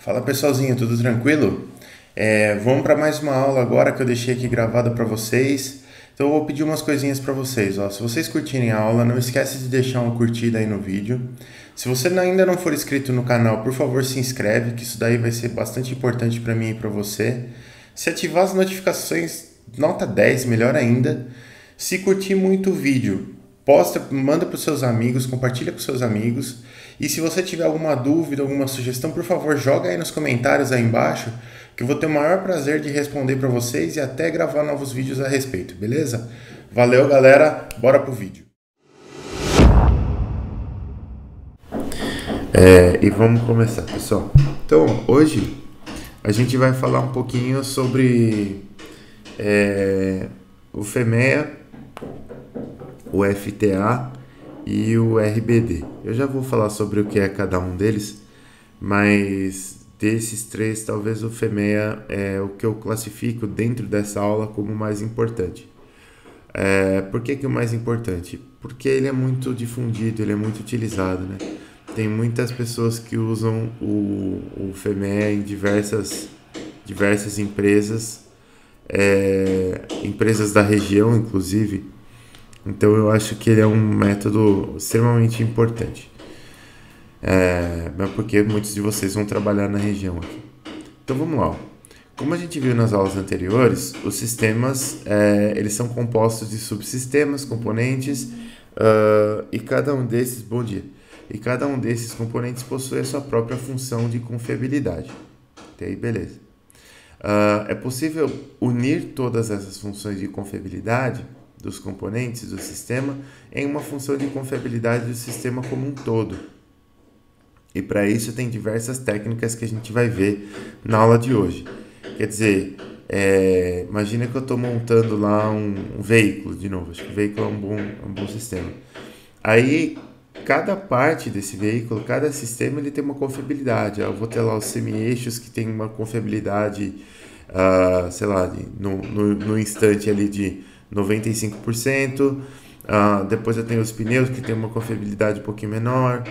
Fala pessoalzinho, tudo tranquilo? Vamos para mais uma aula agora que eu deixei aqui gravada para vocês. Então eu vou pedir umas coisinhas para vocês. Ó. Se vocês curtirem a aula, não esquece de deixar uma curtida aí no vídeo. Se você ainda não for inscrito no canal, por favor se inscreve, que isso daí vai ser bastante importante para mim e para você. Se ativar as notificações, nota 10, melhor ainda. Se curtir muito o vídeo, posta, manda para os seus amigos, compartilha com seus amigos. E se você tiver alguma dúvida, alguma sugestão, por favor, joga aí nos comentários aí embaixo, que eu vou ter o maior prazer de responder para vocês e até gravar novos vídeos a respeito, beleza? Valeu, galera, bora pro vídeo. E vamos começar, pessoal. Então, hoje a gente vai falar um pouquinho sobre o FEMEA, o FTA e o RBD. Eu já vou falar sobre o que é cada um deles, mas desses três, talvez o FEMEA é o que eu classifico dentro dessa aula como o mais importante. Por que o mais importante? Porque ele é muito difundido, ele é muito utilizado, né? Tem muitas pessoas que usam o FEMEA em diversas empresas, empresas da região, inclusive. Então eu acho que ele é um método extremamente importante. Porque muitos de vocês vão trabalhar na região aqui. Então vamos lá. Como a gente viu nas aulas anteriores, os sistemas eles são compostos de subsistemas, componentes, e cada um desses, bom dia, e cada um desses componentes possui a sua própria função de confiabilidade. Até aí, beleza. É possível unir todas essas funções de confiabilidade dos componentes do sistema em uma função de confiabilidade do sistema como um todo. E para isso tem diversas técnicas que a gente vai ver na aula de hoje. Quer dizer, imagina que eu estou montando lá um veículo, de novo, acho que o veículo é um bom sistema. Aí, cada parte desse veículo, cada sistema, ele tem uma confiabilidade. Eu vou ter lá os semi-eixos que tem uma confiabilidade, sei lá, no instante ali de 95%. Depois eu tenho os pneus que tem uma confiabilidade um pouquinho menor.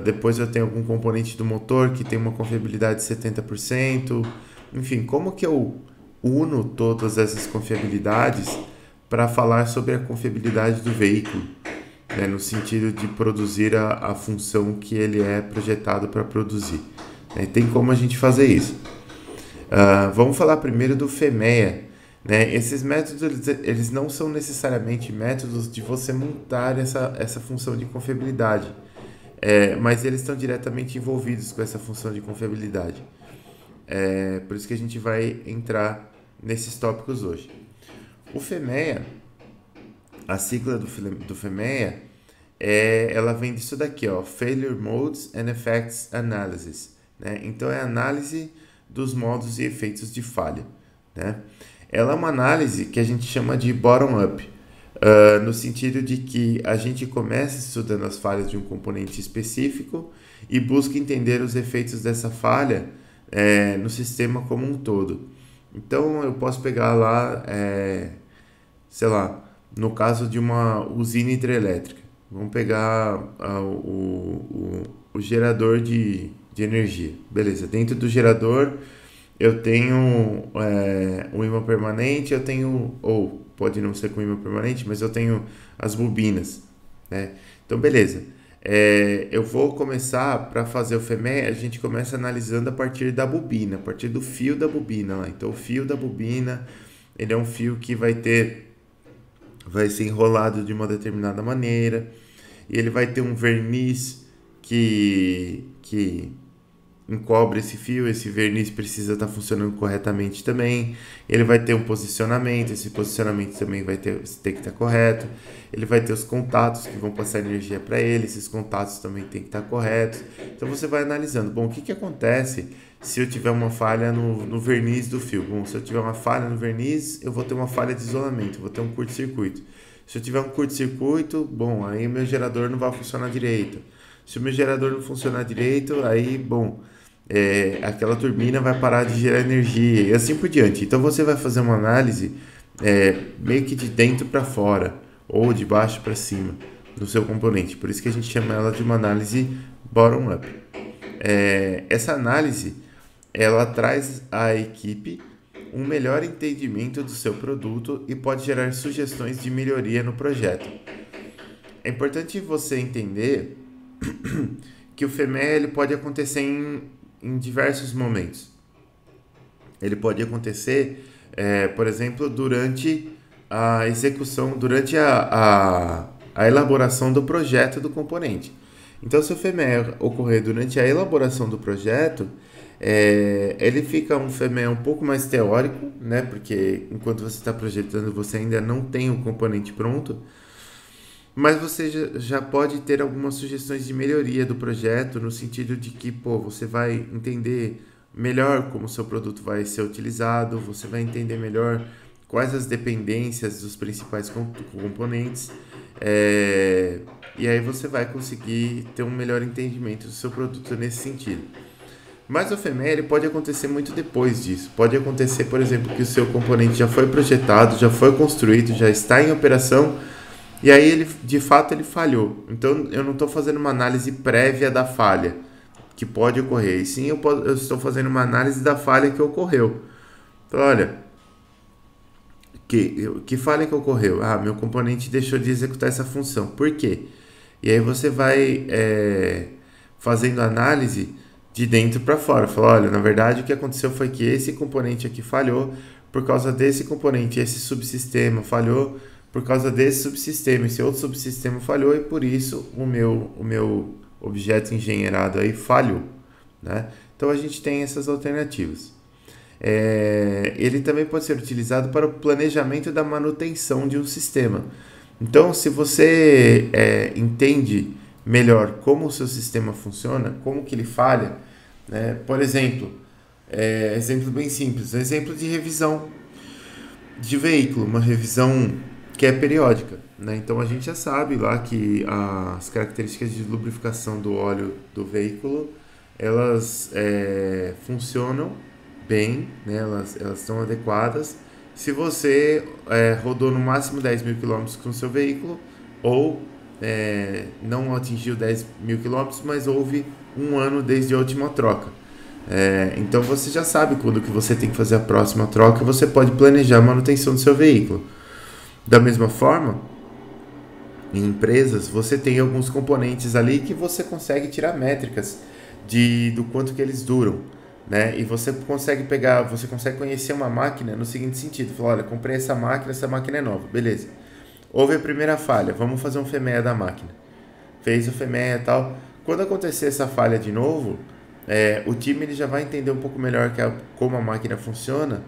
Depois eu tenho algum componente do motor que tem uma confiabilidade de 70%. Enfim, como que eu uno todas essas confiabilidades para falar sobre a confiabilidade do veículo, né, no sentido de produzir a função que ele é projetado para produzir, né? Tem como a gente fazer isso. Vamos falar primeiro do FEMEA, né? Esses métodos eles não são necessariamente métodos de você montar essa função de confiabilidade, mas eles estão diretamente envolvidos com essa função de confiabilidade. Por isso que a gente vai entrar nesses tópicos hoje. O FEMEA, a sigla do FEMEA, ela vem disso daqui, ó, Failure Modes and Effects Analysis, né? Então é a análise dos modos e efeitos de falha, né? Ela é uma análise que a gente chama de bottom-up, no sentido de que a gente começa estudando as falhas de um componente específico e busca entender os efeitos dessa falha no sistema como um todo. Então eu posso pegar lá, sei lá, no caso de uma usina hidrelétrica, vamos pegar o gerador de energia. Beleza, dentro do gerador eu tenho um ímã permanente, ou pode não ser com ímã permanente, mas eu tenho as bobinas, né? Então, beleza. Eu vou começar, para fazer o FEMEA, a gente começa analisando a partir da bobina, a partir do fio da bobina lá. Então, o fio da bobina, ele é um fio que vai ser enrolado de uma determinada maneira, e ele vai ter um verniz que encobre esse fio. Esse verniz precisa estar funcionando corretamente também. Ele vai ter um posicionamento, esse posicionamento também tem que estar correto. Ele vai ter os contatos que vão passar energia para ele, esses contatos também tem que estar corretos. Então você vai analisando, bom, o que acontece se eu tiver uma falha no verniz do fio? Bom, se eu tiver uma falha no verniz, eu vou ter uma falha de isolamento, vou ter um curto-circuito. Se eu tiver um curto-circuito, bom, aí o meu gerador não vai funcionar direito. Se o meu gerador não funcionar direito, aí, bom, aquela turbina vai parar de gerar energia e assim por diante. Então você vai fazer uma análise meio que de dentro para fora ou de baixo para cima do seu componente. Por isso que a gente chama ela de uma análise bottom-up. Essa análise, ela traz à equipe um melhor entendimento do seu produto e pode gerar sugestões de melhoria no projeto. É importante você entender que o FMEA ele pode acontecer em diversos momentos. Ele pode acontecer, por exemplo, durante a execução, durante a elaboração do projeto do componente. Então, se o FMEA ocorrer durante a elaboração do projeto, ele fica um FMEA um pouco mais teórico, né? Porque enquanto você está projetando, você ainda não tem o componente pronto, mas você já pode ter algumas sugestões de melhoria do projeto, no sentido de que, você vai entender melhor como o seu produto vai ser utilizado, você vai entender melhor quais as dependências dos principais componentes, e aí você vai conseguir ter um melhor entendimento do seu produto nesse sentido. Mas o FMEA ele pode acontecer muito depois disso. Pode acontecer, por exemplo, que o seu componente já foi projetado, já foi construído, já está em operação, e aí ele, de fato, ele falhou. Então eu não estou fazendo uma análise prévia da falha que pode ocorrer, e sim eu estou fazendo uma análise da falha que ocorreu. Então, olha, que falha que ocorreu? Meu componente deixou de executar essa função. Por quê? E aí você vai fazendo análise de dentro para fora. Fala, olha, na verdade o que aconteceu foi que esse componente aqui falhou por causa desse componente, esse subsistema falhou por causa desse subsistema, esse outro subsistema falhou e por isso o meu objeto engenheirado aí falhou, né? Então a gente tem essas alternativas. Ele também pode ser utilizado para o planejamento da manutenção de um sistema. Então, se você entende melhor como o seu sistema funciona, como que ele falha, né? Por exemplo, exemplo bem simples, exemplo de revisão de veículo, uma revisão que é periódica, né? Então a gente já sabe lá que as características de lubrificação do óleo do veículo, elas funcionam bem, né? Elas estão adequadas se você rodou no máximo 10 mil quilômetros com o seu veículo ou não atingiu 10 mil quilômetros, mas houve um ano desde a última troca. Então você já sabe quando que você tem que fazer a próxima troca, você pode planejar a manutenção do seu veículo. Da mesma forma, em empresas, você tem alguns componentes ali que você consegue tirar métricas do quanto que eles duram, né? E você consegue conhecer uma máquina no seguinte sentido, falar, olha, comprei essa máquina é nova, beleza. Houve a primeira falha, vamos fazer um FMEA da máquina. Fez o FMEA e tal. Quando acontecer essa falha de novo, o time ele já vai entender um pouco melhor como a máquina funciona,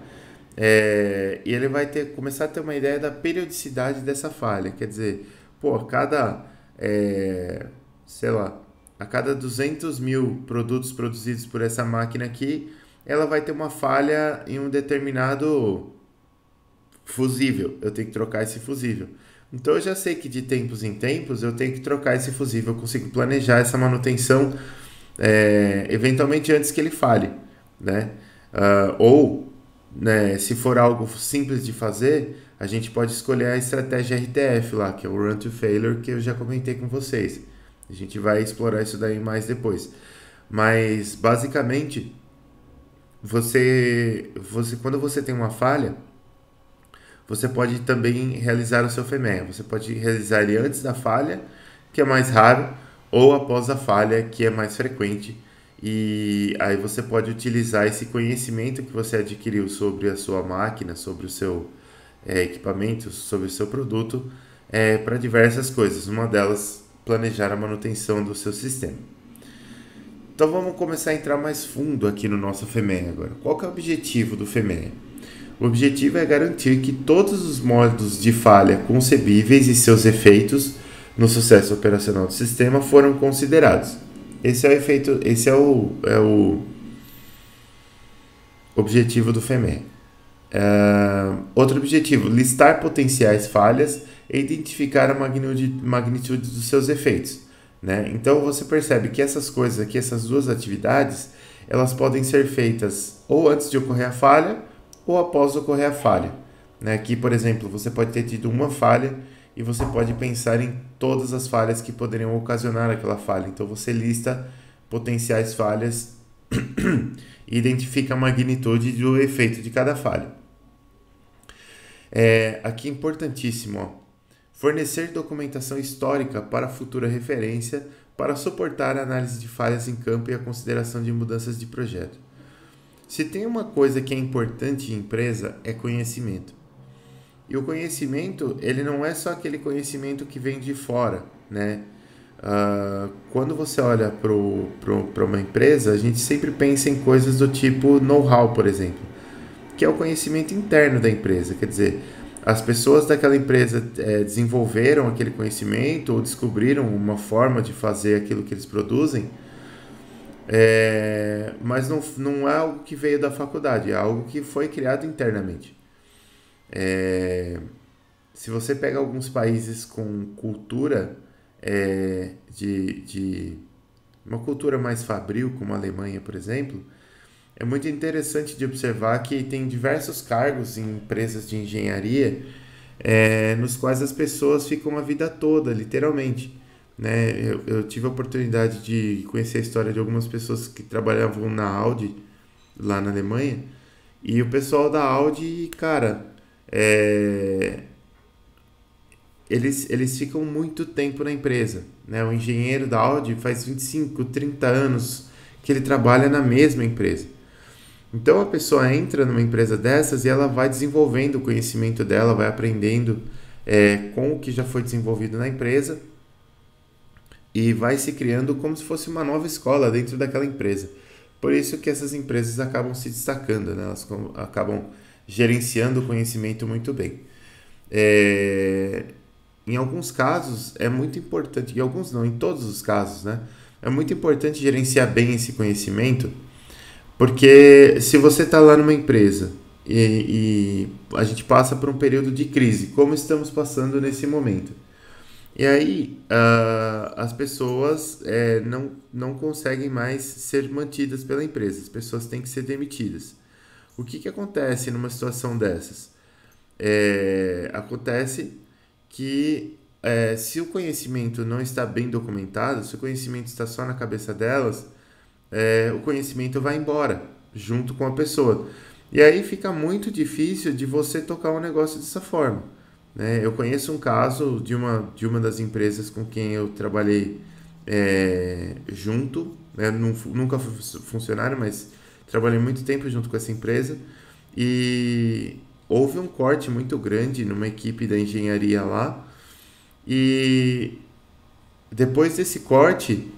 e ele vai começar a ter uma ideia da periodicidade dessa falha. Quer dizer, a cada 200 mil produtos produzidos por essa máquina aqui, ela vai ter uma falha em um determinado fusível. Eu tenho que trocar esse fusível. Então eu já sei que de tempos em tempos eu tenho que trocar esse fusível. Eu consigo planejar essa manutenção eventualmente antes que ele falhe, né? Né, se for algo simples de fazer, a gente pode escolher a estratégia RTF lá, que é o Run to Failure, que eu já comentei com vocês. A gente vai explorar isso daí mais depois. Mas, basicamente, quando você tem uma falha, você pode também realizar o seu FMEA. Você pode realizar ele antes da falha, que é mais raro, ou após a falha, que é mais frequente. E aí você pode utilizar esse conhecimento que você adquiriu sobre a sua máquina, sobre o seu equipamento, sobre o seu produto, para diversas coisas. Uma delas, planejar a manutenção do seu sistema. Então vamos começar a entrar mais fundo aqui no nosso FMEA agora. Qual que é o objetivo do FMEA? O objetivo é garantir que todos os modos de falha concebíveis e seus efeitos no sucesso operacional do sistema foram considerados. Esse é o objetivo do FMEA. Outro objetivo, listar potenciais falhas e identificar a magnitude dos seus efeitos, né? Então você percebe que essas coisas aqui, essas duas atividades, elas podem ser feitas ou antes de ocorrer a falha ou após ocorrer a falha, né? Aqui, por exemplo, você pode ter tido uma falha e você pode pensar em todas as falhas que poderiam ocasionar aquela falha. Então você lista potenciais falhas e identifica a magnitude do efeito de cada falha. Aqui importantíssimo, ó, fornecer documentação histórica para futura referência para suportar a análise de falhas em campo e a consideração de mudanças de projeto. Se tem uma coisa que é importante em empresa, é conhecimento. E o conhecimento, ele não é só aquele conhecimento que vem de fora, né? Quando você olha para uma empresa, a gente sempre pensa em coisas do tipo know-how, por exemplo, que é o conhecimento interno da empresa. Quer dizer, as pessoas daquela empresa desenvolveram aquele conhecimento ou descobriram uma forma de fazer aquilo que eles produzem, mas não é algo que veio da faculdade, é algo que foi criado internamente. Se você pega alguns países com cultura de uma cultura mais fabril, como a Alemanha, por exemplo, é muito interessante de observar que tem diversos cargos em empresas de engenharia nos quais as pessoas ficam a vida toda, literalmente. Né? Eu tive a oportunidade de conhecer a história de algumas pessoas que trabalhavam na Audi, lá na Alemanha, e o pessoal da Audi, cara, eles ficam muito tempo na empresa. Né? O engenheiro da Audi faz 25, 30 anos que ele trabalha na mesma empresa. Então a pessoa entra numa empresa dessas e ela vai desenvolvendo o conhecimento dela, vai aprendendo com o que já foi desenvolvido na empresa e vai se criando como se fosse uma nova escola dentro daquela empresa. Por isso que essas empresas acabam se destacando, né? Elas acabam gerenciando o conhecimento muito bem. Em alguns casos é muito importante, em alguns não, em todos os casos, né? É muito importante gerenciar bem esse conhecimento. Porque se você está lá numa empresa e a gente passa por um período de crise, como estamos passando nesse momento, e aí as pessoas não conseguem mais ser mantidas pela empresa, as pessoas têm que ser demitidas. O que acontece numa situação dessas? Acontece que se o conhecimento não está bem documentado, se o conhecimento está só na cabeça delas, o conhecimento vai embora junto com a pessoa. E aí fica muito difícil de você tocar um negócio dessa forma. Né? Eu conheço um caso de uma das empresas com quem eu trabalhei junto, né? Nunca fui funcionário, mas trabalhei muito tempo junto com essa empresa, e houve um corte muito grande numa equipe da engenharia lá, e depois desse corte,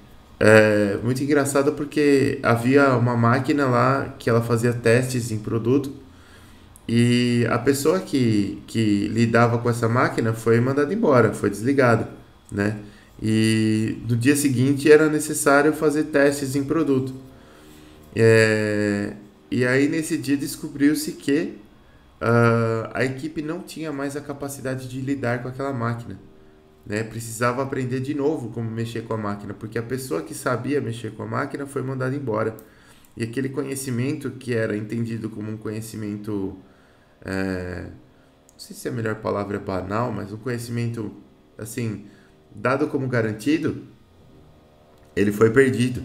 muito engraçado porque havia uma máquina lá que ela fazia testes em produto, e a pessoa que lidava com essa máquina foi mandada embora, foi desligada, né? E no dia seguinte era necessário fazer testes em produto. E aí nesse dia descobriu-se que a equipe não tinha mais a capacidade de lidar com aquela máquina. Né? Precisava aprender de novo como mexer com a máquina, porque a pessoa que sabia mexer com a máquina foi mandada embora. E aquele conhecimento que era entendido como um conhecimento, não sei se a melhor palavra é banal, mas um conhecimento assim, dado como garantido, ele foi perdido.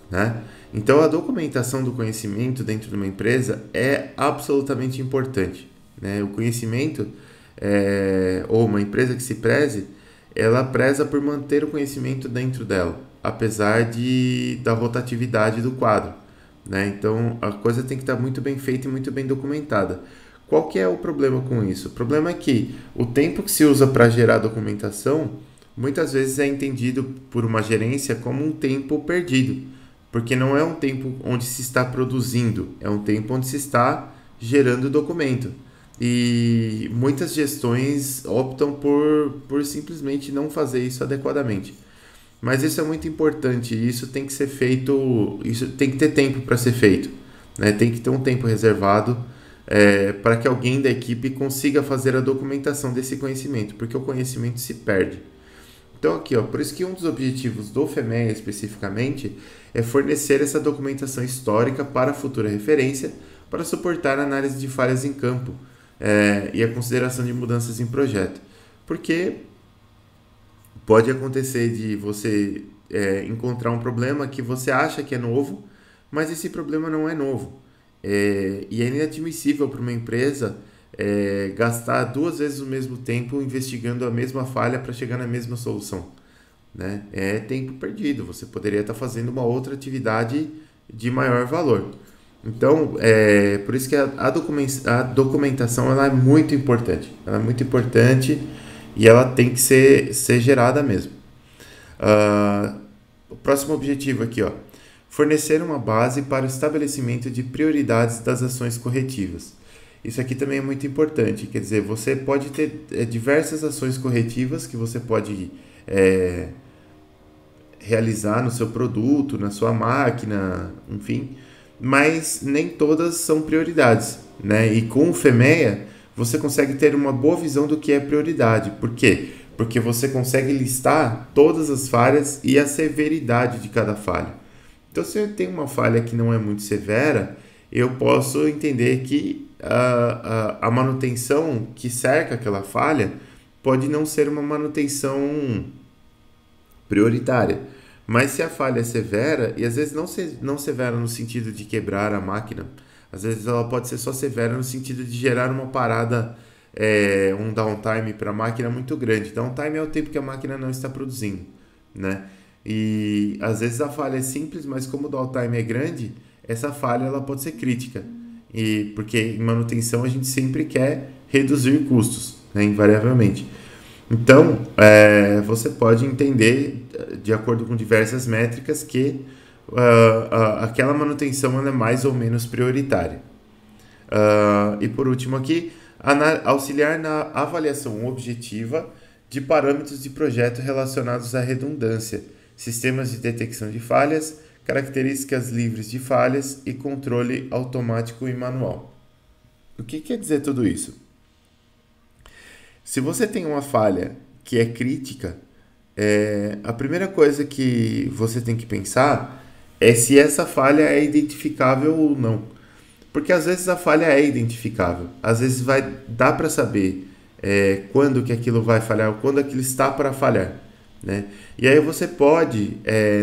Né? Então a documentação do conhecimento dentro de uma empresa é absolutamente importante. Né? O conhecimento, ou uma empresa que se preze, ela preza por manter o conhecimento dentro dela, apesar da rotatividade do quadro. Né? Então a coisa tem que estar muito bem feita e muito bem documentada. Qual que é o problema com isso? O problema é que o tempo que se usa para gerar documentação muitas vezes é entendido por uma gerência como um tempo perdido, porque não é um tempo onde se está produzindo, é um tempo onde se está gerando documento. E muitas gestões optam por simplesmente não fazer isso adequadamente. Mas isso é muito importante, isso tem que ser feito, isso tem que ter tempo para ser feito. Né? Tem que ter um tempo reservado para que alguém da equipe consiga fazer a documentação desse conhecimento, porque o conhecimento se perde. Então aqui, ó, por isso que um dos objetivos do FEMEA especificamente é fornecer essa documentação histórica para futura referência, para suportar a análise de falhas em campo e a consideração de mudanças em projeto. Porque pode acontecer de você encontrar um problema que você acha que é novo, mas esse problema não é novo. E é inadmissível para uma empresa gastar 2 vezes o mesmo tempo investigando a mesma falha para chegar na mesma solução, né? É tempo perdido. Você poderia estar fazendo uma outra atividade de maior valor. Então, por isso que a documentação ela é muito importante. Ela é muito importante e ela tem que ser gerada mesmo. O próximo objetivo aqui, ó, fornecer uma base para o estabelecimento de prioridades das ações corretivas. Isso aqui também é muito importante, quer dizer, você pode ter diversas ações corretivas que você pode realizar no seu produto, na sua máquina, enfim, mas nem todas são prioridades, né? E com o FEMEA você consegue ter uma boa visão do que é prioridade. Por quê? Porque você consegue listar todas as falhas e a severidade de cada falha. Então, se eu tenho uma falha que não é muito severa, eu posso entender que a manutenção que cerca aquela falha pode não ser uma manutenção prioritária. Mas se a falha é severa, e às vezes não severa no sentido de quebrar a máquina, às vezes ela pode ser só severa no sentido de gerar uma parada, um downtime para a máquina muito grande. Downtime é o tempo que a máquina não está produzindo, né? E às vezes a falha é simples, mas como o downtime é grande, essa falha ela pode ser crítica. E porque em manutenção a gente sempre quer reduzir custos, né, invariavelmente. Então, você pode entender, de acordo com diversas métricas, que aquela manutenção ela é mais ou menos prioritária. E por último aqui, auxiliar na avaliação objetiva de parâmetros de projeto relacionados à redundância, sistemas de detecção de falhas, características livres de falhas e controle automático e manual. O que quer dizer tudo isso? Se você tem uma falha que é crítica, a primeira coisa que você tem que pensar é se essa falha é identificável ou não. Porque às vezes a falha é identificável, às vezes vai dar para saber quando que aquilo vai falhar ou quando aquilo está para falhar, né? E aí você pode,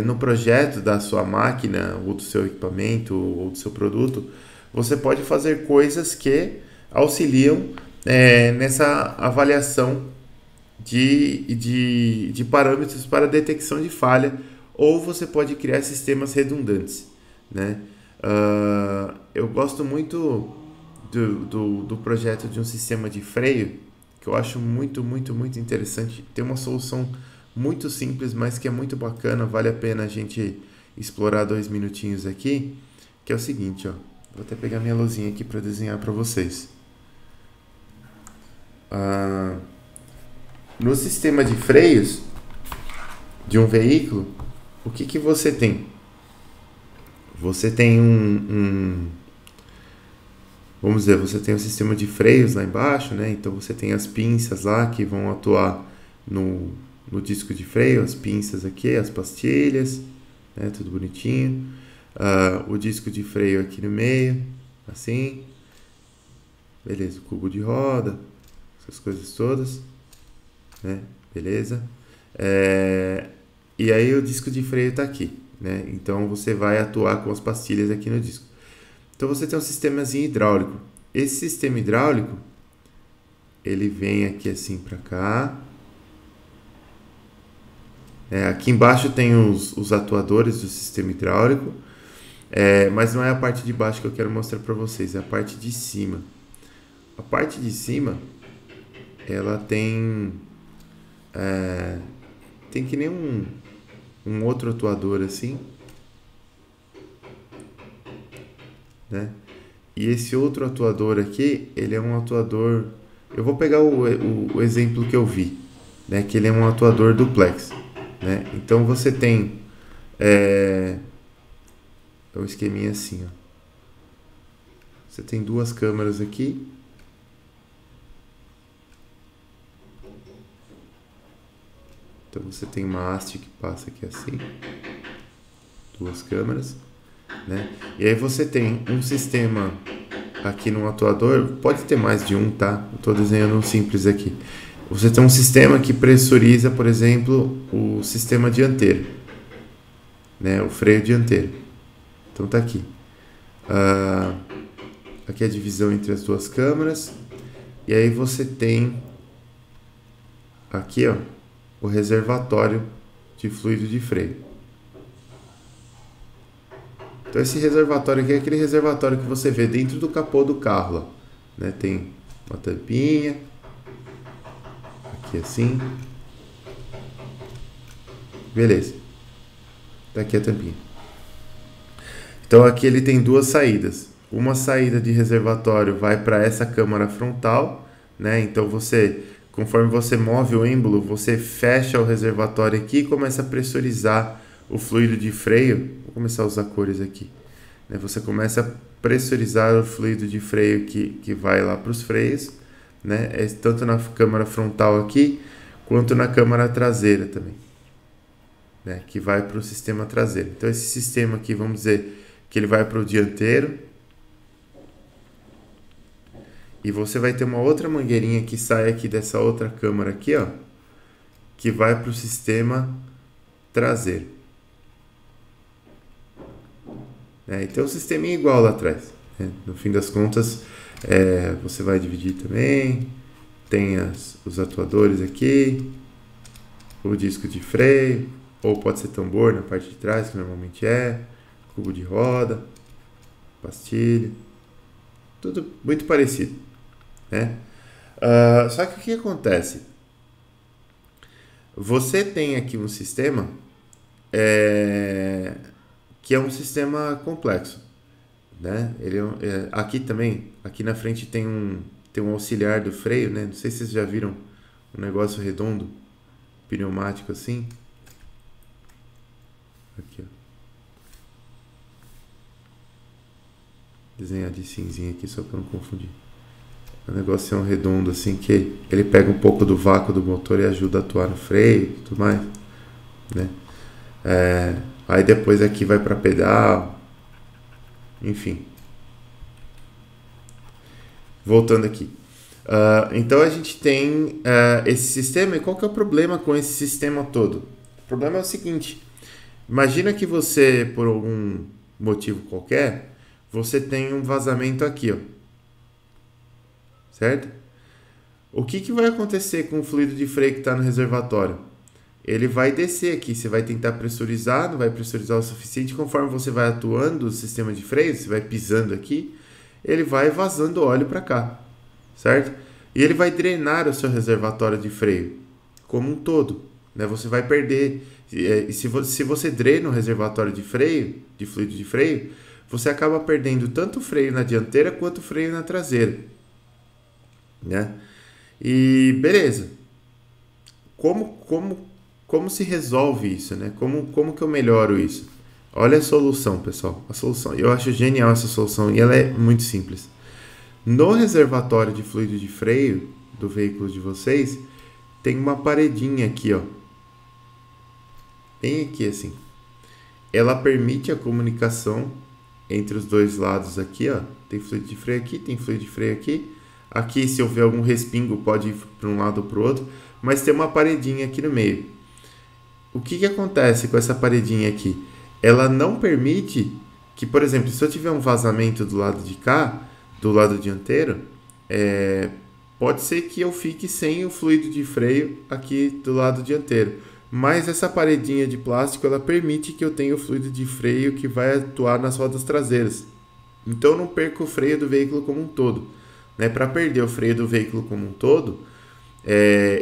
no projeto da sua máquina ou do seu equipamento ou do seu produto, você pode fazer coisas que auxiliam nessa avaliação de parâmetros para detecção de falha, ou você pode criar sistemas redundantes, né? Eu gosto muito do projeto de um sistema de freio, que eu acho muito, muito, muito interessante. Tem uma solução muito simples, mas que é muito bacana, vale a pena a gente explorar 2 minutinhos aqui, que é o seguinte, ó. Vou até pegar minha luzinha aqui para desenhar para vocês. No sistema de freios de um veículo, o que você tem? Você tem vamos dizer, você tem um sistema de freios lá embaixo, né? Então você tem as pinças lá que vão atuar no disco de freio, as pinças aqui, as pastilhas, né? Tudo bonitinho. O disco de freio aqui no meio, assim. Beleza, o cubo de roda, essas coisas todas, né? Beleza. E aí o disco de freio está aqui, né? Então você vai atuar com as pastilhas aqui no disco. Então você tem um sistemazinho hidráulico. Esse sistema hidráulico, ele vem aqui assim para cá. Aqui embaixo tem os atuadores do sistema hidráulico, mas não é a parte de baixo que eu quero mostrar para vocês, é a parte de cima. A parte de cima, ela tem que nem um outro atuador assim, né? E esse outro atuador aqui, ele é um atuador, eu vou pegar o exemplo que eu vi, né? Que ele é um atuador duplex, né? Então você tem o esqueminha assim, ó. Você tem 2 câmeras aqui. Então você tem uma haste que passa aqui assim, 2 câmeras, né? E aí você tem um sistema aqui no atuador, pode ter mais de um, tá? Eu estou desenhando um simples aqui. Você tem um sistema que pressuriza, por exemplo, o sistema dianteiro, né, o freio dianteiro. Então tá aqui. Aqui é a divisão entre as duas câmaras. E aí você tem aqui, ó, o reservatório de fluido de freio. Então esse reservatório aqui é aquele reservatório que você vê dentro do capô do carro, ó, né? Tem uma tampinha aqui assim. Beleza. Tá aqui a tampinha. Então aqui ele tem duas saídas. Uma saída de reservatório vai para essa câmara frontal, né? Então conforme você move o êmbolo, você fecha o reservatório aqui e começa a pressurizar o fluido de freio. Vou começar a usar cores aqui, né? Você começa a pressurizar o fluido de freio que vai lá para os freios, né? Tanto na câmara frontal aqui, quanto na câmara traseira também, né? Que vai para o sistema traseiro. Então esse sistema aqui, vamos dizer que ele vai para o dianteiro. E você vai ter uma outra mangueirinha que sai aqui dessa outra câmara aqui, ó, que vai para o sistema traseiro. Então o sistema é igual lá atrás, né? No fim das contas, você vai dividir também. Tem os atuadores aqui, o disco de freio, ou pode ser tambor na parte de trás, que normalmente cubo de roda, pastilha, tudo muito parecido, né? Só que o que acontece? Você tem aqui um sistema que é um sistema complexo, né? Aqui também, aqui na frente tem um auxiliar do freio, né? Não sei se vocês já viram um negócio redondo, pneumático assim. Aqui, ó. Desenhar de cinzinha aqui só para não confundir. O negócio é um redondo assim que ele pega um pouco do vácuo do motor e ajuda a atuar no freio e tudo mais, né? Aí depois aqui vai para pedal, enfim. Voltando aqui. Então a gente tem esse sistema. E qual que é o problema com esse sistema todo? O problema é o seguinte: imagina que você, por algum motivo qualquer, você tem um vazamento aqui, ó, certo? O que vai acontecer com o fluido de freio que está no reservatório? Ele vai descer aqui, você vai tentar pressurizar, não vai pressurizar o suficiente. Conforme você vai atuando o sistema de freio, você vai pisando aqui, ele vai vazando óleo para cá, certo? E ele vai drenar o seu reservatório de freio como um todo, né? Você vai perder, e se você drena o reservatório de freio, de fluido de freio, você acaba perdendo tanto o freio na dianteira quanto o freio na traseira, né? E beleza. Como se resolve isso, né? Como que eu melhoro isso? Olha a solução, pessoal. A solução. Eu acho genial essa solução e ela é muito simples. No reservatório de fluido de freio do veículo de vocês, tem uma paredinha aqui, ó. Bem aqui assim. Ela permite a comunicação entre os dois lados aqui, ó. Tem fluido de freio aqui, tem fluido de freio aqui. Aqui, se houver algum respingo, pode ir para um lado ou para o outro. Mas tem uma paredinha aqui no meio. O que acontece com essa paredinha aqui? Ela não permite que, por exemplo, se eu tiver um vazamento do lado de cá, do lado dianteiro, pode ser que eu fique sem o fluido de freio aqui do lado dianteiro. Mas essa paredinha de plástico, ela permite que eu tenha o fluido de freio que vai atuar nas rodas traseiras. Então eu não perco o freio do veículo como um todo, né? Para perder o freio do veículo como um todo,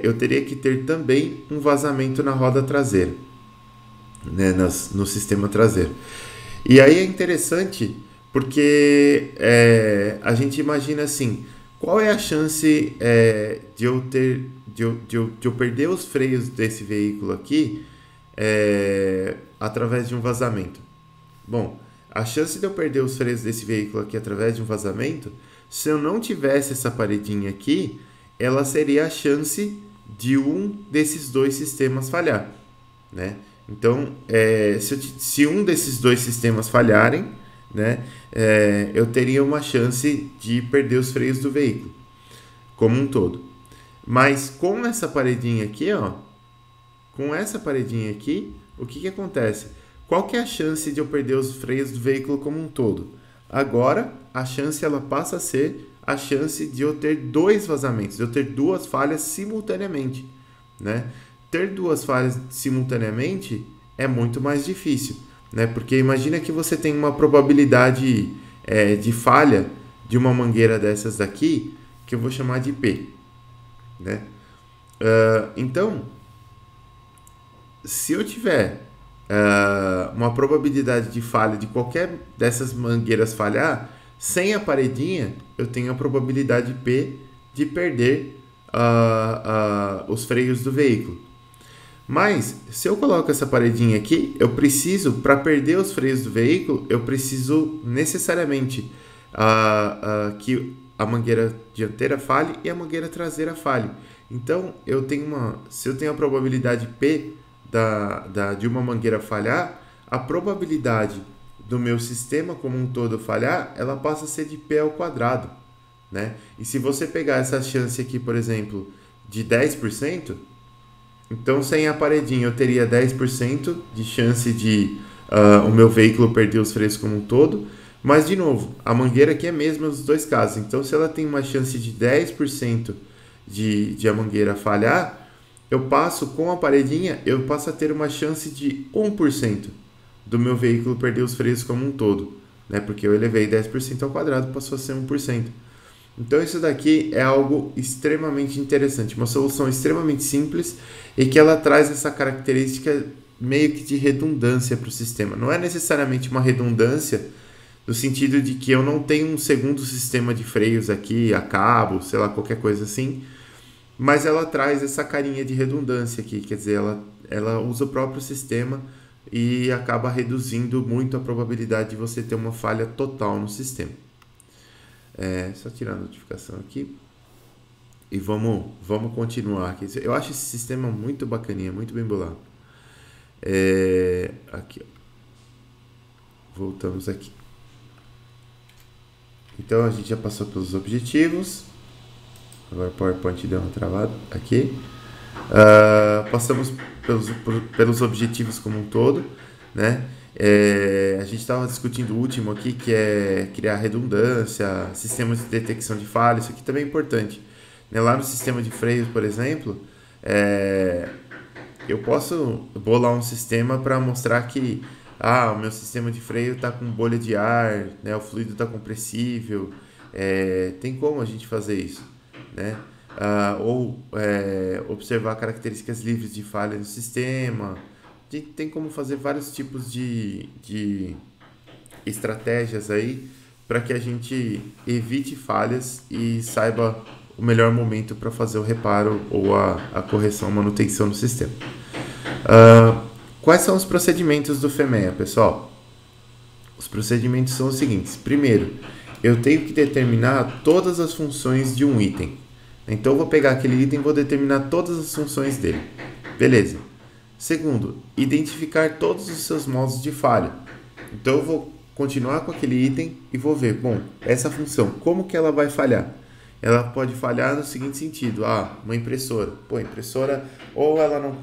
eu teria que ter também um vazamento na roda traseira, né? No sistema traseiro. E aí é interessante porque a gente imagina assim: qual é a chance de eu perder os freios desse veículo aqui através de um vazamento? Bom, a chance de eu perder os freios desse veículo aqui através de um vazamento, se eu não tivesse essa paredinha aqui, ela seria a chance de um desses dois sistemas falhar, né? Então, se um desses dois sistemas falharem, né, eu teria uma chance de perder os freios do veículo como um todo. Mas com essa paredinha aqui, ó, com essa paredinha aqui, o que acontece? qual que é a chance de eu perder os freios do veículo como um todo? Agora, a chance ela passa a ser a chance de eu ter dois vazamentos, de eu ter duas falhas simultaneamente, né? Ter duas falhas simultaneamente é muito mais difícil, né? Porque imagina que você tem uma probabilidade de falha de uma mangueira dessas daqui, que eu vou chamar de P, né? Então, se eu tiver uma probabilidade de falha de qualquer dessas mangueiras falhar, sem a paredinha, eu tenho a probabilidade P de perder os freios do veículo. Mas, se eu coloco essa paredinha aqui, eu preciso, para perder os freios do veículo, eu preciso necessariamente que a mangueira dianteira falhe e a mangueira traseira falhe. Então, se eu tenho a probabilidade P de uma mangueira falhar, a probabilidade do meu sistema como um todo falhar, ela passa a ser de P ao quadrado, né? E se você pegar essa chance aqui, por exemplo, de 10%, então sem a paredinha eu teria 10% de chance de o meu veículo perder os freios como um todo. Mas, de novo, a mangueira aqui é a mesma nos dois casos. Então, se ela tem uma chance de 10% de a mangueira falhar, eu passo com a paredinha, eu passo a ter uma chance de 1% do meu veículo perder os freios como um todo, né? Porque eu elevei 10% ao quadrado, passou a ser 1%. Então isso daqui é algo extremamente interessante, uma solução extremamente simples e que ela traz essa característica meio que de redundância para o sistema. Não é necessariamente uma redundância no sentido de que eu não tenho um segundo sistema de freios aqui, a cabo, sei lá, qualquer coisa assim, mas ela traz essa carinha de redundância aqui, quer dizer, ela usa o próprio sistema e acaba reduzindo muito a probabilidade de você ter uma falha total no sistema. Só tirar a notificação aqui e vamos continuar aqui. Eu acho esse sistema muito bacaninha, muito bem bolado. Aqui, ó. Voltamos aqui. Então a gente já passou pelos objetivos. Agora o PowerPoint deu uma travada aqui. Passamos pelos objetivos como um todo, né? A gente estava discutindo o último aqui, que é criar redundância, sistemas de detecção de falhas. Isso aqui também é importante, né? Lá no sistema de freios, por exemplo, eu posso bolar um sistema para mostrar que o meu sistema de freio está com bolha de ar, né? O fluido está compressível. Tem como a gente fazer isso, né? Observar características livres de falha no sistema. Tem como fazer vários tipos de estratégias aí para que a gente evite falhas e saiba o melhor momento para fazer o reparo ou a correção, a manutenção do sistema. Quais são os procedimentos do FEMEA, pessoal? Os procedimentos são os seguintes. Primeiro, eu tenho que determinar todas as funções de um item. Então, eu vou pegar aquele item e vou determinar todas as funções dele. Beleza. Segundo, identificar todos os seus modos de falha. Então, eu vou continuar com aquele item e vou ver, bom, essa função, como que ela vai falhar? Ela pode falhar no seguinte sentido, uma impressora. A impressora, ou ela não,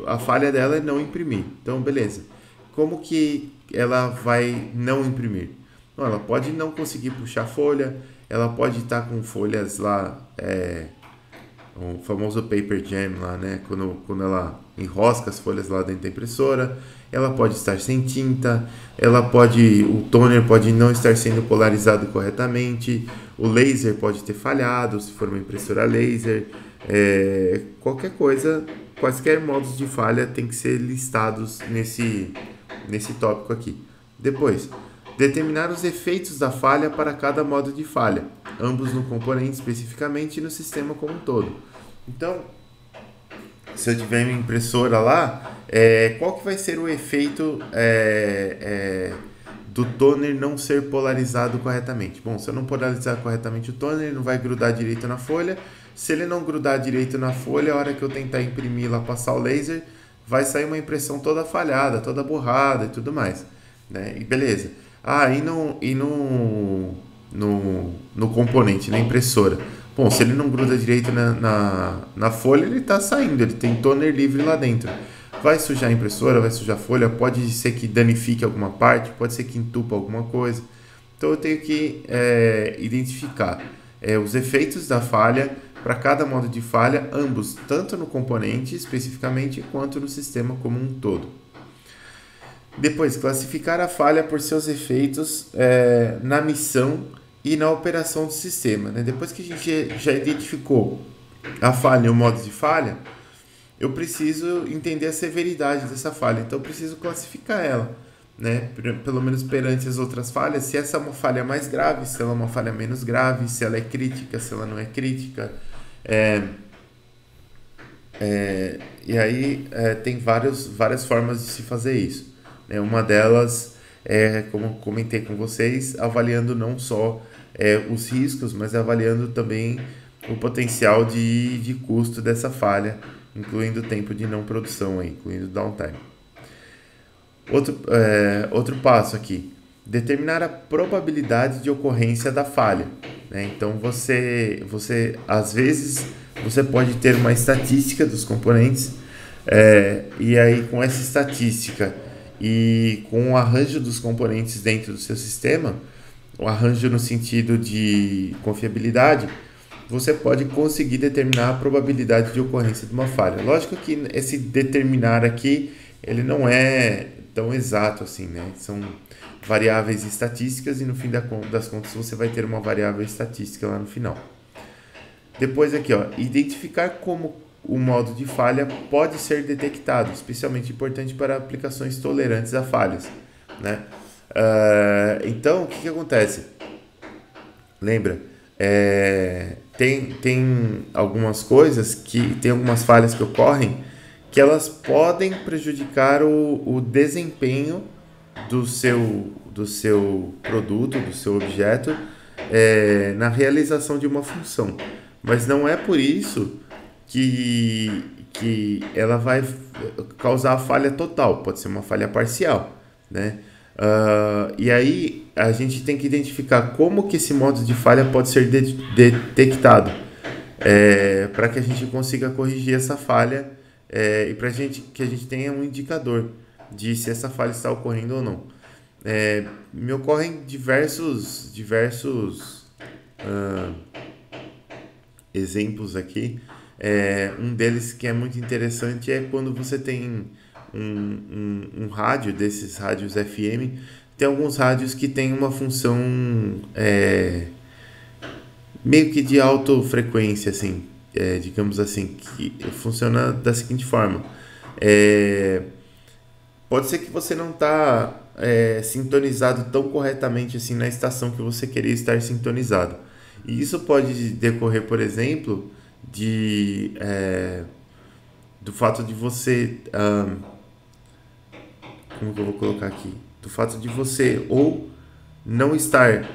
a falha dela é não imprimir. Então, beleza. Como que ela vai não imprimir? Não, ela pode não conseguir puxar folha, ela pode estar com folhas lá, o famoso paper jam lá, né? Quando ela enrosca as folhas lá dentro da impressora, ela pode estar sem tinta, o toner pode não estar sendo polarizado corretamente, o laser pode ter falhado, se for uma impressora laser, qualquer coisa, quaisquer modos de falha tem que ser listados nesse tópico aqui. Depois, determinar os efeitos da falha para cada modo de falha, ambos no componente especificamente e no sistema como um todo. Então, se eu tiver uma impressora lá, qual que vai ser o efeito do toner não ser polarizado corretamente? Bom, se eu não polarizar corretamente o toner, ele não vai grudar direito na folha. Se ele não grudar direito na folha, a hora que eu tentar imprimir lá, passar o laser, vai sair uma impressão toda falhada, toda borrada e tudo mais, né? E beleza. No componente, na impressora. Bom, se ele não gruda direito na folha, ele está saindo, ele tem toner livre lá dentro. vai sujar a impressora, vai sujar a folha, pode ser que danifique alguma parte, pode ser que entupa alguma coisa. Então eu tenho que identificar os efeitos da falha para cada modo de falha, ambos, tanto no componente especificamente quanto no sistema como um todo. Depois, classificar a falha por seus efeitos na missão e na operação do sistema. Né? Depois que a gente já identificou a falha e o modo de falha, eu preciso entender a severidade dessa falha. Então, eu preciso classificar ela, né? Pelo menos perante as outras falhas, se essa é uma falha mais grave, se ela é uma falha menos grave, se ela é crítica, se ela não é crítica. E aí tem várias formas de se fazer isso. Né? Uma delas é, como eu comentei com vocês, avaliando não só os riscos, mas avaliando também o potencial de custo dessa falha, incluindo o tempo de não produção, incluindo o downtime. Outro passo aqui, determinar a probabilidade de ocorrência da falha. Né? Então, você às vezes, você pode ter uma estatística dos componentes, e aí com essa estatística e com o arranjo dos componentes dentro do seu sistema, o arranjo no sentido de confiabilidade, você pode conseguir determinar a probabilidade de ocorrência de uma falha. Lógico que esse determinar aqui, ele não é tão exato assim, né? São variáveis estatísticas e no fim das contas você vai ter uma variável estatística lá no final. Depois aqui, identificar como o modo de falha pode ser detectado, especialmente importante para aplicações tolerantes a falhas, né? Então, o que acontece? Lembra? Tem algumas coisas tem algumas falhas que ocorrem que elas podem prejudicar o desempenho do seu produto, do seu objeto, na realização de uma função. Mas não é por isso que ela vai causar a falha total, pode ser uma falha parcial, né? E aí a gente tem que identificar como que esse modo de falha pode ser detectado, para que a gente consiga corrigir essa falha, e para que a gente tenha um indicador de se essa falha está ocorrendo ou não. Me ocorrem diversos exemplos aqui. Um deles que é muito interessante é quando você tem um rádio, desses rádios FM. Tem alguns rádios que tem uma função meio que de alta-frequência, assim, digamos assim, que funciona da seguinte forma. Pode ser que você não está sintonizado tão corretamente assim na estação que você queria estar sintonizado. E isso pode decorrer, por exemplo, do fato de você... como que eu vou colocar aqui? Do fato de você ou não estar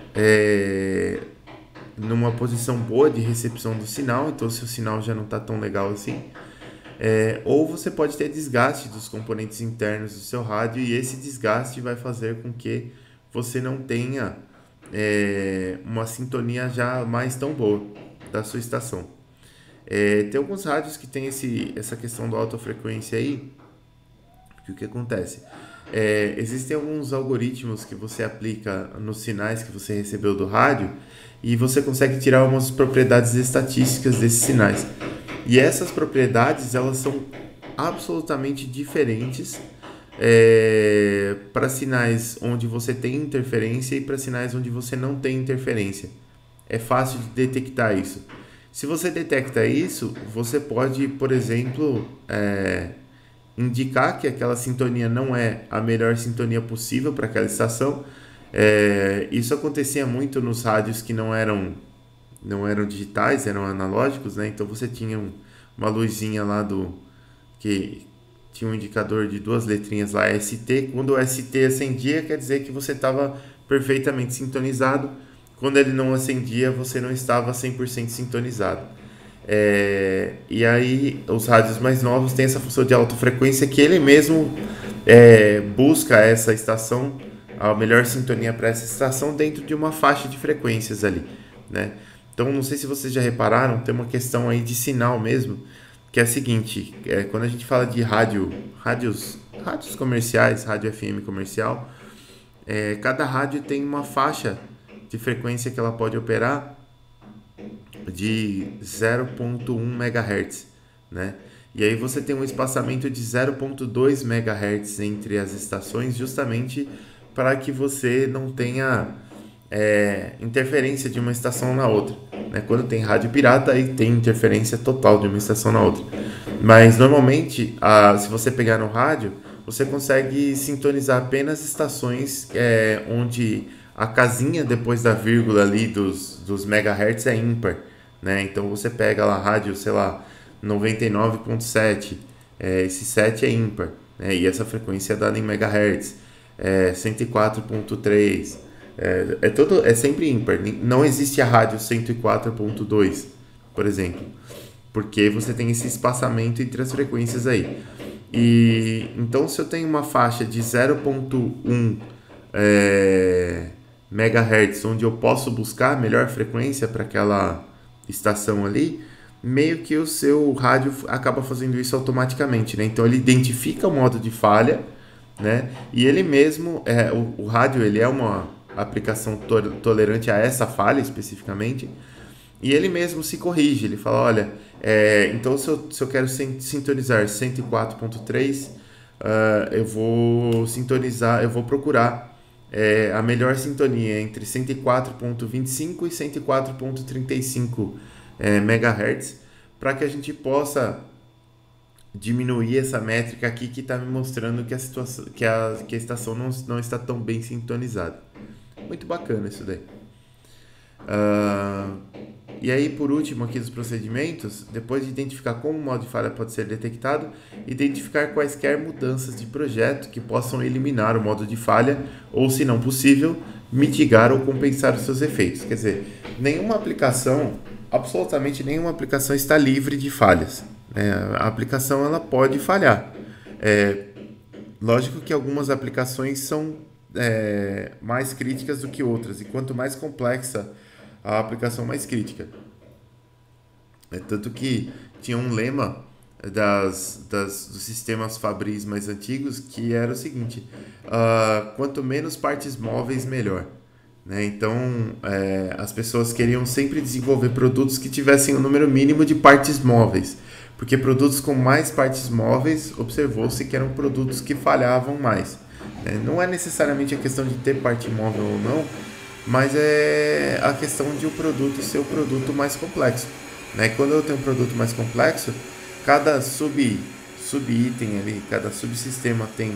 numa posição boa de recepção do sinal, então o seu sinal já não está tão legal assim, ou você pode ter desgaste dos componentes internos do seu rádio, e esse desgaste vai fazer com que você não tenha uma sintonia já mais tão boa da sua estação. Tem alguns rádios que tem essa questão da alta frequência aí, porque o que acontece? Existem alguns algoritmos que você aplica nos sinais que você recebeu do rádio e você consegue tirar algumas propriedades estatísticas desses sinais. E essas propriedades, elas são absolutamente diferentes para sinais onde você tem interferência e para sinais onde você não tem interferência. É fácil de detectar isso. Se você detecta isso, você pode, por exemplo, indicar que aquela sintonia não é a melhor sintonia possível para aquela estação. Isso acontecia muito nos rádios que não eram digitais, eram analógicos, né? Então você tinha uma luzinha lá que tinha um indicador de 2 letrinhas lá, ST. Quando o ST acendia, quer dizer que você estava perfeitamente sintonizado. Quando ele não acendia, você não estava 100% sintonizado. E aí, os rádios mais novos têm essa função de alta frequência que ele mesmo busca essa estação, a melhor sintonia para essa estação dentro de uma faixa de frequências ali, né? Então, não sei se vocês já repararam, tem uma questão aí de sinal mesmo, que é a seguinte, quando a gente fala de rádios comerciais, rádio FM comercial, cada rádio tem uma faixa de frequência que ela pode operar de 0,1 MHz, né? E aí você tem um espaçamento de 0,2 MHz entre as estações, justamente para que você não tenha interferência de uma estação na outra, né? Quando tem rádio pirata, aí tem interferência total de uma estação na outra. Mas normalmente, se você pegar no rádio, você consegue sintonizar apenas estações onde a casinha depois da vírgula ali dos megahertz é ímpar, né? Então você pega lá rádio, sei lá, 99.7, esse 7 é ímpar, né? E essa frequência é dada em megahertz, 104.3, é sempre ímpar. Não existe a rádio 104.2, por exemplo, porque você tem esse espaçamento entre as frequências aí. E então, se eu tenho uma faixa de 0.1 megahertz, onde eu posso buscar a melhor frequência para aquela estação ali, meio que o seu rádio acaba fazendo isso automaticamente, né? Então ele identifica o modo de falha, né? E ele mesmo, o rádio, ele é uma aplicação tolerante a essa falha especificamente, e ele mesmo se corrige. Ele fala, olha, então se eu quero sintonizar 104.3, eu vou procurar a melhor sintonia entre 104.25 e 104.35 MHz, para que a gente possa diminuir essa métrica aqui que está me mostrando que a estação não está tão bem sintonizada. Muito bacana isso daí. E aí, por último, aqui dos procedimentos, depois de identificar como o modo de falha pode ser detectado, identificar quaisquer mudanças de projeto que possam eliminar o modo de falha ou, se não possível, mitigar ou compensar os seus efeitos. Quer dizer, absolutamente nenhuma aplicação está livre de falhas, né? A aplicação ela pode falhar. Lógico que algumas aplicações são mais críticas do que outras, e quanto mais complexa a aplicação, mais crítica. Tanto que tinha um lema dos sistemas Fabris mais antigos que era o seguinte: quanto menos partes móveis, melhor. Né? Então, as pessoas queriam sempre desenvolver produtos que tivessem um número mínimo de partes móveis, porque produtos com mais partes móveis, observou-se que eram produtos que falhavam mais. Não é necessariamente a questão de ter parte móvel ou não, mas é a questão de o produto ser o produto mais complexo. Né? Quando eu tenho um produto mais complexo, cada sub-item ali, cada subsistema tem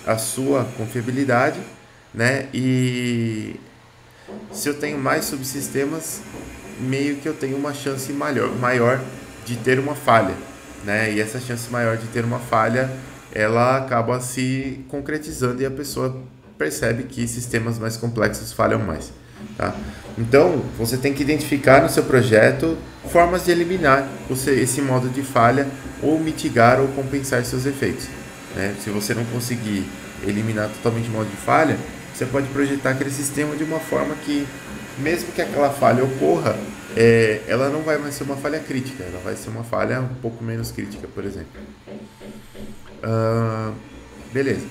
a sua confiabilidade, né? E se eu tenho mais subsistemas, meio que eu tenho uma chance maior de ter uma falha, né? E essa chance maior de ter uma falha, ela acaba se concretizando e a pessoa percebe que sistemas mais complexos falham mais, tá? Então, você tem que identificar no seu projeto formas de eliminar esse modo de falha ou mitigar ou compensar seus efeitos, né? Se você não conseguir eliminar totalmente o modo de falha, você pode projetar aquele sistema de uma forma que, mesmo que aquela falha ocorra, ela não vai mais ser uma falha crítica, ela vai ser uma falha um pouco menos crítica, por exemplo. Beleza.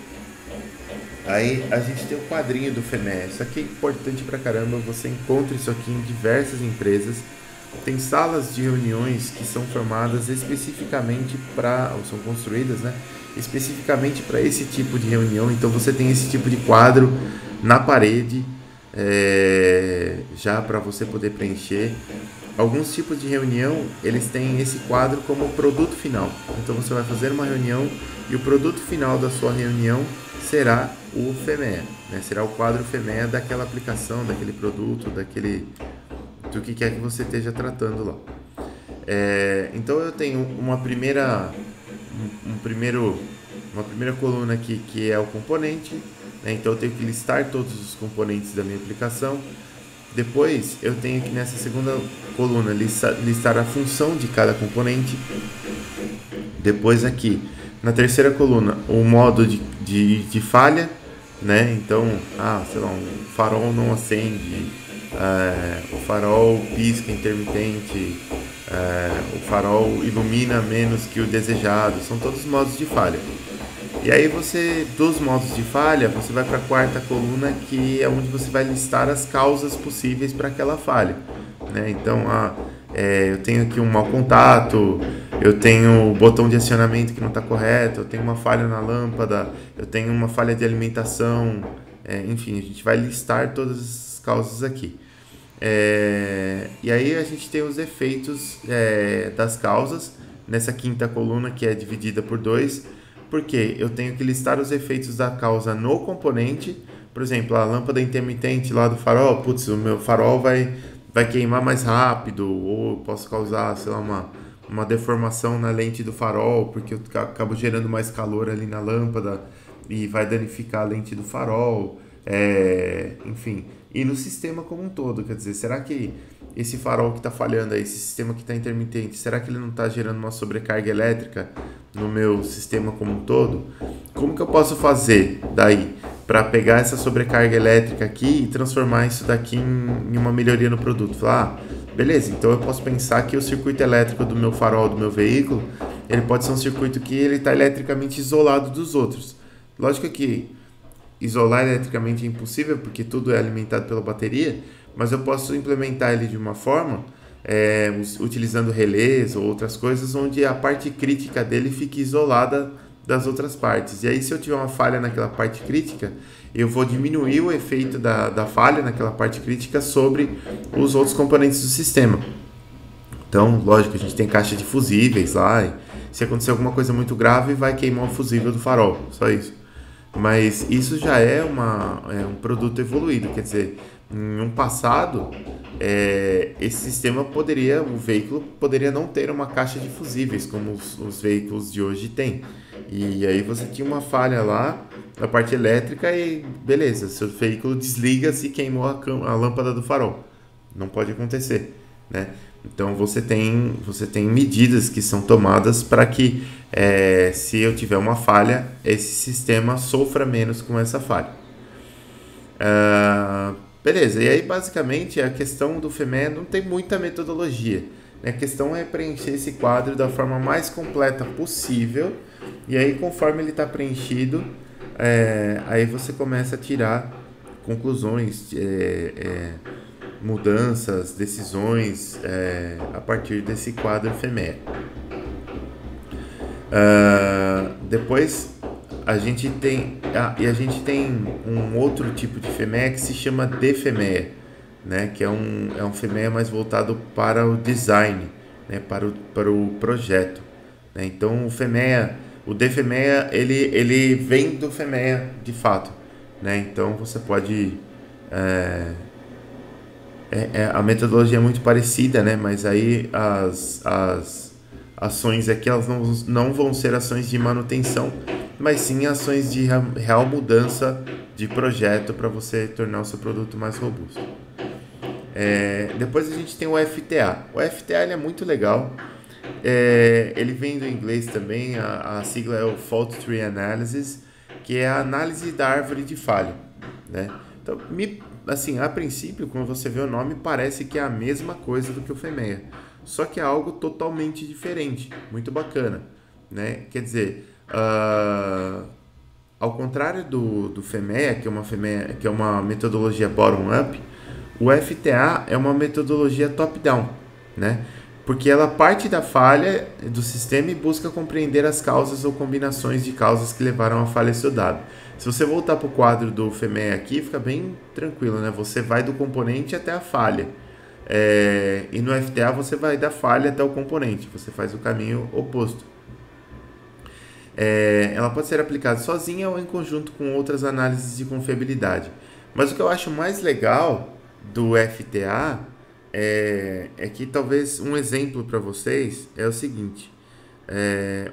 Aí a gente tem o quadrinho do FEMEA. Isso aqui é importante pra caramba. Você encontra isso aqui em diversas empresas. Tem salas de reuniões que são formadas especificamente ou são construídas, né, especificamente para esse tipo de reunião. Então você tem esse tipo de quadro na parede, já para você poder preencher. Alguns tipos de reunião, eles têm esse quadro como produto final. Então você vai fazer uma reunião e o produto final da sua reunião será o FEMEA, né? Será o quadro FEMEA daquela aplicação, daquele produto, do que quer que você esteja tratando lá. Então eu tenho uma primeira coluna aqui que é o componente, né? Então eu tenho que listar todos os componentes da minha aplicação. Depois eu tenho que nessa segunda coluna listar a função de cada componente. Depois aqui na terceira coluna o modo de falha, né? Então, sei lá, um farol não acende, o farol pisca intermitente, o farol ilumina menos que o desejado, são todos modos de falha. E aí você, dos modos de falha, você vai para a quarta coluna, que é onde você vai listar as causas possíveis para aquela falha, né? Então, eu tenho aqui um mau contato, eu tenho o botão de acionamento que não está correto, eu tenho uma falha na lâmpada, eu tenho uma falha de alimentação, enfim, a gente vai listar todas as causas aqui. E aí a gente tem os efeitos das causas nessa quinta coluna, que é dividida por 2, porque eu tenho que listar os efeitos da causa no componente. Por exemplo, a lâmpada intermitente lá do farol, putz, o meu farol vai queimar mais rápido, ou eu posso causar, sei lá, uma deformação na lente do farol, porque eu acabo gerando mais calor ali na lâmpada e vai danificar a lente do farol, enfim. E no sistema como um todo, quer dizer, será que esse farol que está falhando aí, esse sistema que está intermitente, será que ele não está gerando uma sobrecarga elétrica no meu sistema como um todo? Como que eu posso fazer daí para pegar essa sobrecarga elétrica aqui e transformar isso daqui em uma melhoria no produto? Falar, beleza, então eu posso pensar que o circuito elétrico do meu farol, do meu veículo, ele pode ser um circuito que ele está eletricamente isolado dos outros. Lógico que isolar eletricamente é impossível, porque tudo é alimentado pela bateria, mas eu posso implementar ele de uma forma, utilizando relés ou outras coisas, onde a parte crítica dele fique isolada das outras partes. E aí, se eu tiver uma falha naquela parte crítica, eu vou diminuir o efeito da falha naquela parte crítica sobre os outros componentes do sistema. Então, lógico, a gente tem caixa de fusíveis lá, e se acontecer alguma coisa muito grave, vai queimar o fusível do farol, só isso. Mas isso já é um produto evoluído, quer dizer, em um passado, esse sistema o veículo poderia não ter uma caixa de fusíveis, como os veículos de hoje têm. E aí você tinha uma falha lá na parte elétrica e beleza, seu veículo desliga se queimou a lâmpada do farol. Não pode acontecer, né? Então você tem medidas que são tomadas para que, se eu tiver uma falha, esse sistema sofra menos com essa falha. Beleza, e aí basicamente a questão do FEMEA não tem muita metodologia, né? A questão é preencher esse quadro da forma mais completa possível, e aí conforme ele está preenchido, aí você começa a tirar conclusões, mudanças, decisões a partir desse quadro FEMEA. Depois a gente tem um outro tipo de FEMEA que se chama DFEMEA, né, que é um FEMEA mais voltado para o design, né, para o projeto, né? Então o DFEMEA ele vem do FEMEA de fato, né? Então você pode a metodologia é muito parecida, né? Mas aí as ações aqui elas não vão ser ações de manutenção, mas sim ações de real mudança de projeto para você tornar o seu produto mais robusto. Depois a gente tem o FTA. O FTA ele é muito legal. Ele vem do inglês também, a sigla é o Fault Tree Analysis, que é a análise da árvore de falha, né? Então, assim, a princípio, quando você vê o nome, parece que é a mesma coisa do que o FEMEA, só que é algo totalmente diferente, muito bacana, né? Quer dizer, ao contrário do FEMEA, que é uma metodologia bottom-up, o FTA é uma metodologia top-down, né? Porque ela parte da falha do sistema e busca compreender as causas ou combinações de causas que levaram à falha estudada. Se você voltar para o quadro do FEMEA aqui, fica bem tranquilo, né? Você vai do componente até a falha. E no FTA você vai da falha até o componente, você faz o caminho oposto. Ela pode ser aplicada sozinha ou em conjunto com outras análises de confiabilidade. Mas o que eu acho mais legal do FTA é que talvez um exemplo para vocês é o seguinte: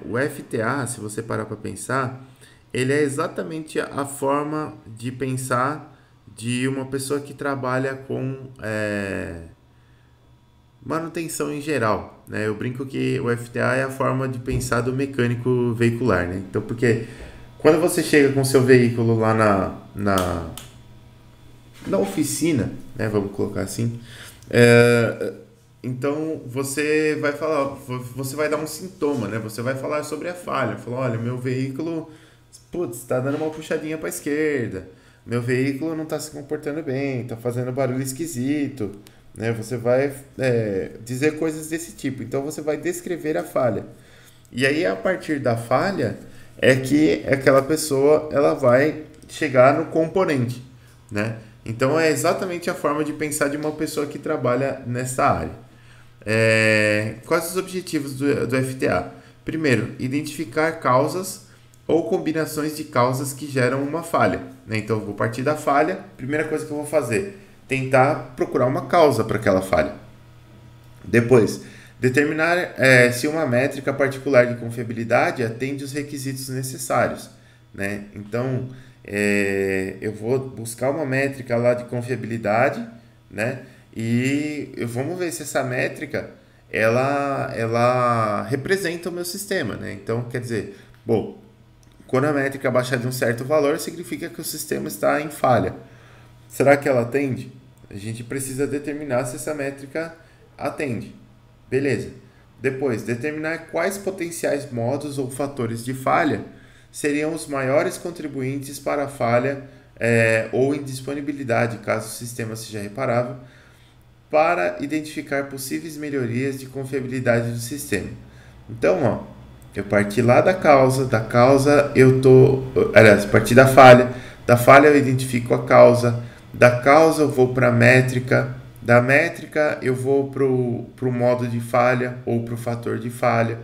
o FTA, se você parar para pensar, ele é exatamente a forma de pensar de uma pessoa que trabalha com manutenção em geral, né? Eu brinco que o FTA é a forma de pensar do mecânico veicular, né? Então, porque quando você chega com seu veículo lá na oficina, né? Vamos colocar assim, Então você vai falar, você vai dar um sintoma, né? Você vai falar sobre a falha. Falar, olha, meu veículo, putz, está dando uma puxadinha para a esquerda. Meu veículo não está se comportando bem, está fazendo barulho esquisito, né? Você vai dizer coisas desse tipo. Então você vai descrever a falha. E aí a partir da falha é que aquela pessoa ela vai chegar no componente, né? Então é exatamente a forma de pensar de uma pessoa que trabalha nessa área. Quais os objetivos do FTA? Primeiro, identificar causas ou combinações de causas que geram uma falha, né? Então, eu vou partir da falha. Primeira coisa que eu vou fazer, tentar procurar uma causa para aquela falha. Depois, determinar se uma métrica particular de confiabilidade atende os requisitos necessários, né? Então, eu vou buscar uma métrica lá de confiabilidade, né? E vamos ver se essa métrica ela representa o meu sistema, né? Então, quer dizer, bom, quando a métrica baixar de um certo valor, significa que o sistema está em falha. Será que ela atende? A gente precisa determinar se essa métrica atende. Beleza. Depois, determinar quais potenciais modos ou fatores de falha seriam os maiores contribuintes para a falha ou indisponibilidade, caso o sistema seja reparável, para identificar possíveis melhorias de confiabilidade do sistema. Então, ó, eu parti lá da causa eu tô, aliás, parti da falha eu identifico a causa, da causa eu vou para a métrica, da métrica eu vou para o modo de falha ou para o fator de falha.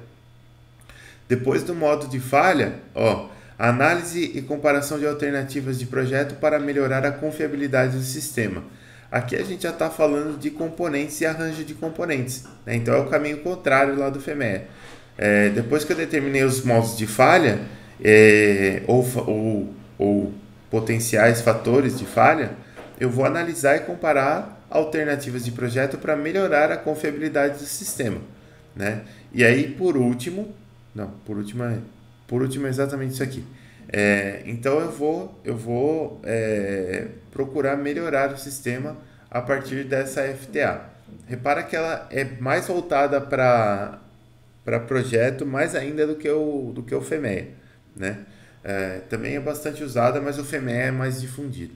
Depois do modo de falha, ó, análise e comparação de alternativas de projeto para melhorar a confiabilidade do sistema. Aqui a gente já está falando de componentes e arranjo de componentes, né? Então é o caminho contrário lá do FMEA. Depois que eu determinei os modos de falha ou potenciais fatores de falha, eu vou analisar e comparar alternativas de projeto para melhorar a confiabilidade do sistema, né? E aí, por último é exatamente isso aqui. Então eu vou procurar melhorar o sistema a partir dessa FTA. Repara que ela é mais voltada para projeto, mais ainda do que o FEMEA, né? Também é bastante usada, mas o FEMEA é mais difundido.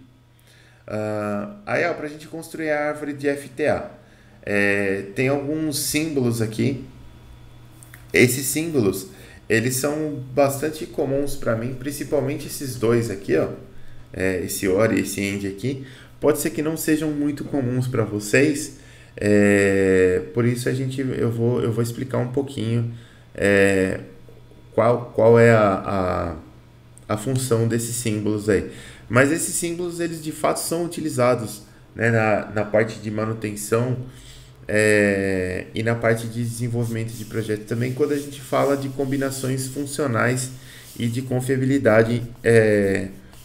Aí, para a gente construir a árvore de FTA, tem alguns símbolos aqui. Esses símbolos, eles são bastante comuns para mim, principalmente esses dois aqui, ó. Esse OR e esse END aqui. Pode ser que não sejam muito comuns para vocês, por isso eu vou explicar um pouquinho qual é a função desses símbolos aí. Mas esses símbolos, eles de fato são utilizados, né, na parte de manutenção e na parte de desenvolvimento de projeto também, quando a gente fala de combinações funcionais e de confiabilidade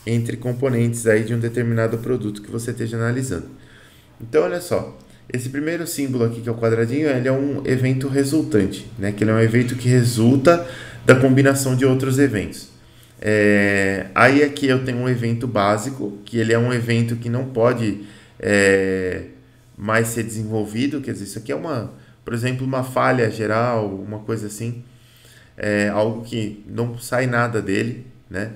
entre componentes aí de um determinado produto que você esteja analisando. Então, olha só, esse primeiro símbolo aqui, que é o quadradinho, ele é um evento resultante, né? Que ele é um evento que resulta da combinação de outros eventos. Aí aqui eu tenho um evento básico, que ele é um evento que não pode mais ser desenvolvido, quer dizer, isso aqui é por exemplo, uma falha geral, uma coisa assim, algo que não sai nada dele, né?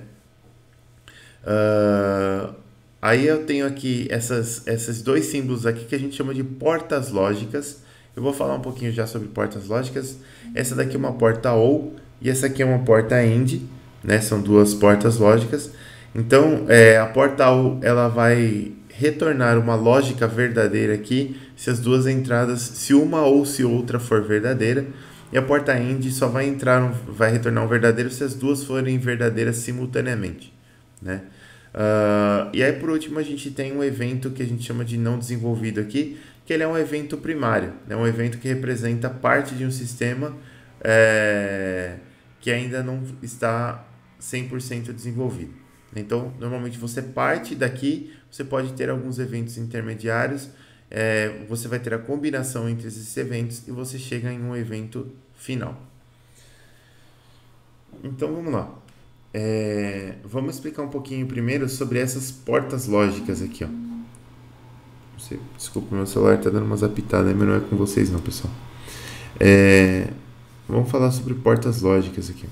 Aí eu tenho aqui esses dois símbolos aqui que a gente chama de portas lógicas. Eu vou falar um pouquinho já sobre portas lógicas. Essa daqui é uma porta OR e essa aqui é uma porta AND, né? São duas portas lógicas. Então, a porta OR ela vai retornar uma lógica verdadeira aqui se as duas entradas, se uma ou se outra for verdadeira. E a porta AND só vai retornar um verdadeiro se as duas forem verdadeiras simultaneamente, né? E aí por último a gente tem um evento que a gente chama de não desenvolvido aqui, que ele é um evento primário, né? Um evento que representa parte de um sistema que ainda não está 100% desenvolvido. Então normalmente você parte daqui, você pode ter alguns eventos intermediários, você vai ter a combinação entre esses eventos e você chega em um evento final. Então vamos lá. Vamos explicar um pouquinho primeiro sobre essas portas lógicas aqui, ó. Desculpa, meu celular tá dando umas apitadas, mas não é com vocês não, pessoal. Vamos falar sobre portas lógicas aqui.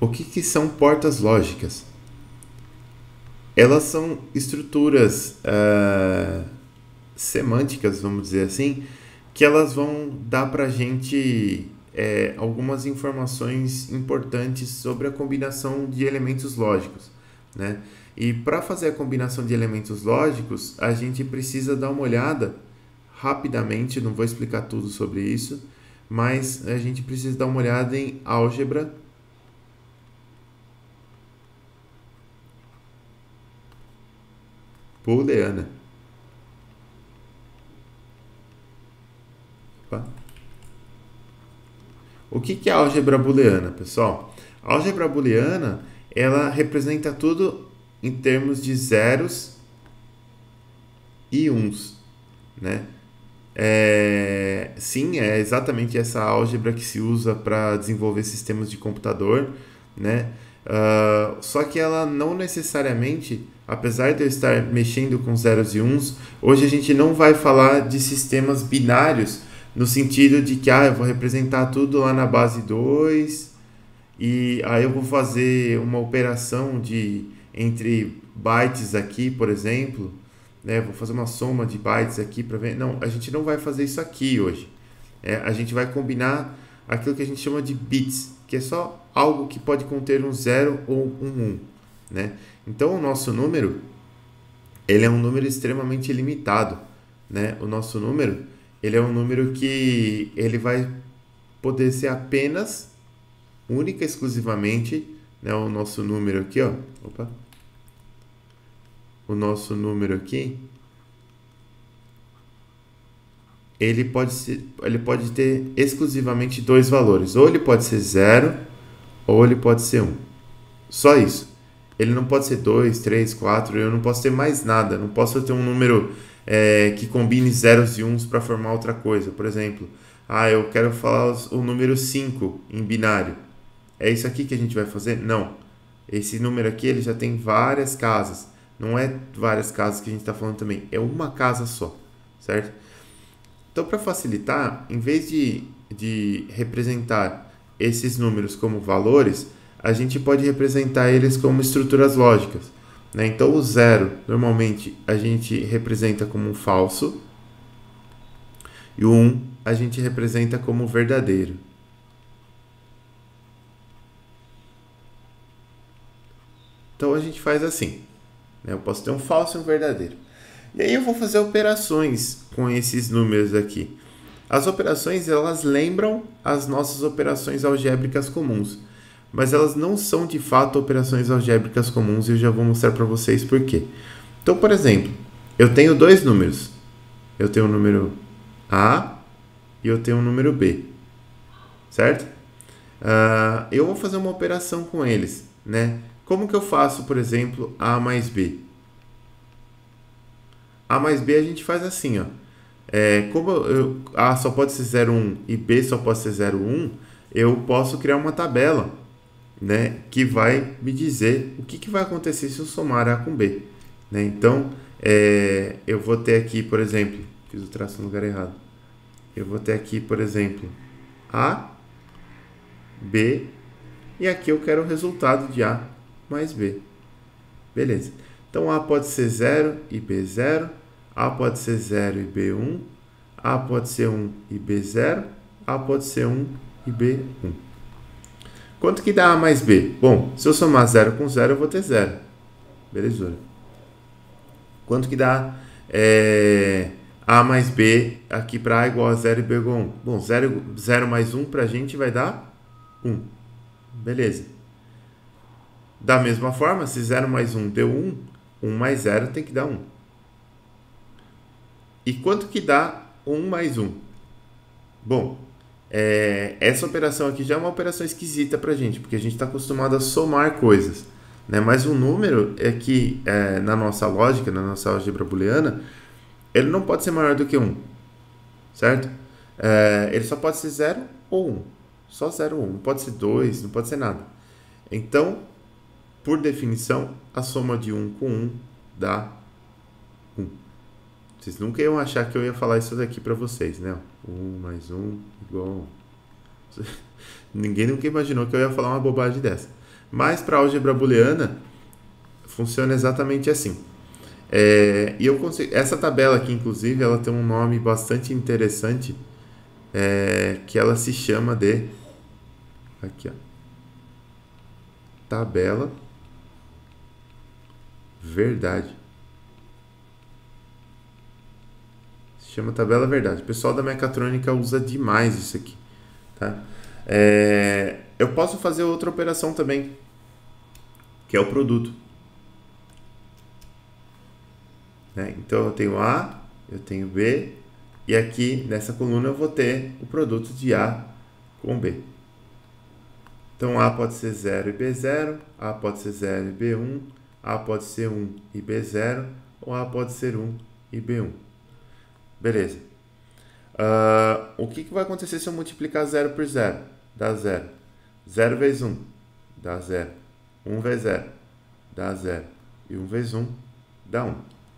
O que são portas lógicas? Elas são estruturas semânticas, vamos dizer assim, que elas vão dar para a gente algumas informações importantes sobre a combinação de elementos lógicos, né? E para fazer a combinação de elementos lógicos, a gente precisa dar uma olhada rapidamente, não vou explicar tudo sobre isso, mas a gente precisa dar uma olhada em álgebra booleana. Opa. O que é álgebra booleana, pessoal? A álgebra booleana, ela representa tudo em termos de zeros e uns, né? Sim, é exatamente essa álgebra que se usa para desenvolver sistemas de computador, né? Só que ela não necessariamente, apesar de eu estar mexendo com zeros e uns, hoje a gente não vai falar de sistemas binários no sentido de que eu vou representar tudo lá na base 2 e aí eu vou fazer uma operação entre bytes aqui, por exemplo, né? Vou fazer uma soma de bytes aqui para ver. Não, a gente não vai fazer isso aqui hoje. A gente vai combinar aquilo que a gente chama de bits, que é só algo que pode conter um 0 ou um 1, né? Então o nosso número, ele é um número extremamente limitado, né? O nosso número, ele é um número que ele vai poder ser apenas, única e exclusivamente, né? O nosso número aqui, ó. Opa. O nosso número aqui, ele pode ter exclusivamente dois valores. Ou ele pode ser 0, ou ele pode ser 1. Só isso. Ele não pode ser 2, 3, 4, eu não posso ter mais nada. Não posso ter um número que combine zeros e uns para formar outra coisa. Por exemplo, eu quero falar o número 5 em binário. É isso aqui que a gente vai fazer? Não. Esse número aqui ele já tem várias casas. Não é várias casas que a gente está falando também. É uma casa só, certo? Então, para facilitar, em vez de representar esses números como valores, a gente pode representar eles como estruturas lógicas, né? Então, o 0, normalmente, a gente representa como um falso, e o 1 a gente representa como verdadeiro. Então, a gente faz assim, né? Eu posso ter um falso e um verdadeiro. E aí eu vou fazer operações com esses números aqui. As operações, elas lembram as nossas operações algébricas comuns, mas elas não são de fato operações algébricas comuns e eu já vou mostrar para vocês por quê. Então, por exemplo, eu tenho dois números. Eu tenho o número A e eu tenho o número B, certo? Eu vou fazer uma operação com eles, né? Como que eu faço, por exemplo, A mais B? A mais B a gente faz assim, ó. Como A só pode ser 0, 1 e B só pode ser 0, 1, eu posso criar uma tabela, né, que vai me dizer o que vai acontecer se eu somar A com B, né? Então, eu vou ter aqui, por exemplo, fiz o traço no lugar errado. Eu vou ter aqui, por exemplo, A, B, e aqui eu quero o resultado de A mais B. Beleza. Então, A pode ser 0 e B 0, A pode ser 0 e B 1, A pode ser 1 e B 0, A pode ser 1 e B 1. Quanto que dá A mais B? Bom, se eu somar 0 com 0, eu vou ter 0. Beleza. Quanto que dá A mais B aqui para A igual a 0 e B igual a 1? Bom, 0 mais 1 para a gente vai dar 1. Beleza. Da mesma forma, se 0 mais 1 deu 1, 1 mais 0 tem que dar 1. E quanto que dá 1 mais 1? Bom, essa operação aqui já é uma operação esquisita para a gente, porque a gente está acostumado a somar coisas, né? Mas o número é que, na nossa lógica, na nossa álgebra booleana, ele não pode ser maior do que 1, certo? Ele só pode ser 0 ou 1. Só 0 ou 1. Não pode ser 2, não pode ser nada. Então, por definição, a soma de 1 com 1 dá 1. Vocês nunca iam achar que eu ia falar isso daqui para vocês, né? 1 mais 1 igual a 1. Ninguém nunca imaginou que eu ia falar uma bobagem dessa. Mas para álgebra booleana, funciona exatamente assim. E eu consigo, essa tabela aqui, inclusive, ela tem um nome bastante interessante, que ela se chama de... Aqui, ó. Tabela verdade. Se chama tabela verdade. O pessoal da mecatrônica usa demais isso aqui, tá? Eu posso fazer outra operação também, que é o produto, né? Então eu tenho A, eu tenho B, e aqui nessa coluna eu vou ter o produto de A com B. Então A pode ser 0 e B0, A pode ser 0 e B1, A pode ser 1 e B0, ou A pode ser 1 e B1. Beleza. O que vai acontecer se eu multiplicar 0 por 0? Dá 0. 0 vezes 1 dá 0. 1 vezes 0 dá 0. E 1 vezes 1 dá 1.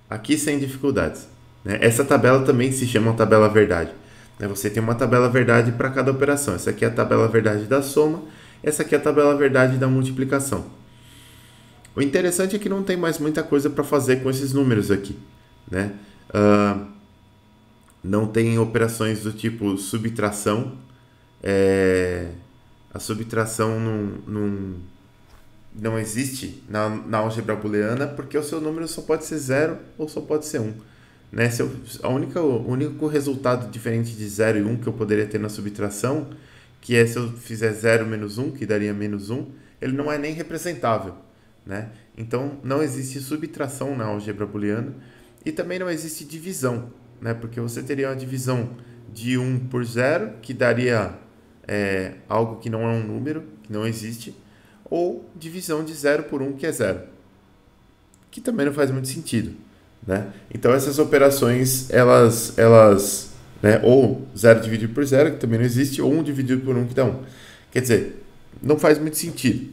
Aqui sem dificuldades, né? Essa tabela também se chama tabela verdade, né? Você tem uma tabela verdade para cada operação. Essa aqui é a tabela verdade da soma. Essa aqui é a tabela verdade da multiplicação. O interessante é que não tem mais muita coisa para fazer com esses números aqui, né? Não tem operações do tipo subtração. A subtração não existe na álgebra booleana, porque o seu número só pode ser 0 ou só pode ser 1. Né? O único resultado diferente de 0 e 1 que eu poderia ter na subtração, que é se eu fizer 0 menos 1, que daria menos 1, ele não é nem representável, né? Então, não existe subtração na álgebra booleana e também não existe divisão, né? Porque você teria uma divisão de 1 por 0, que daria algo que não é um número, que não existe, ou divisão de 0 por 1, que é 0, que também não faz muito sentido, né? Então, essas operações, elas né? Ou 0 dividido por 0, que também não existe, ou 1 dividido por 1, que dá 1. Quer dizer, não faz muito sentido,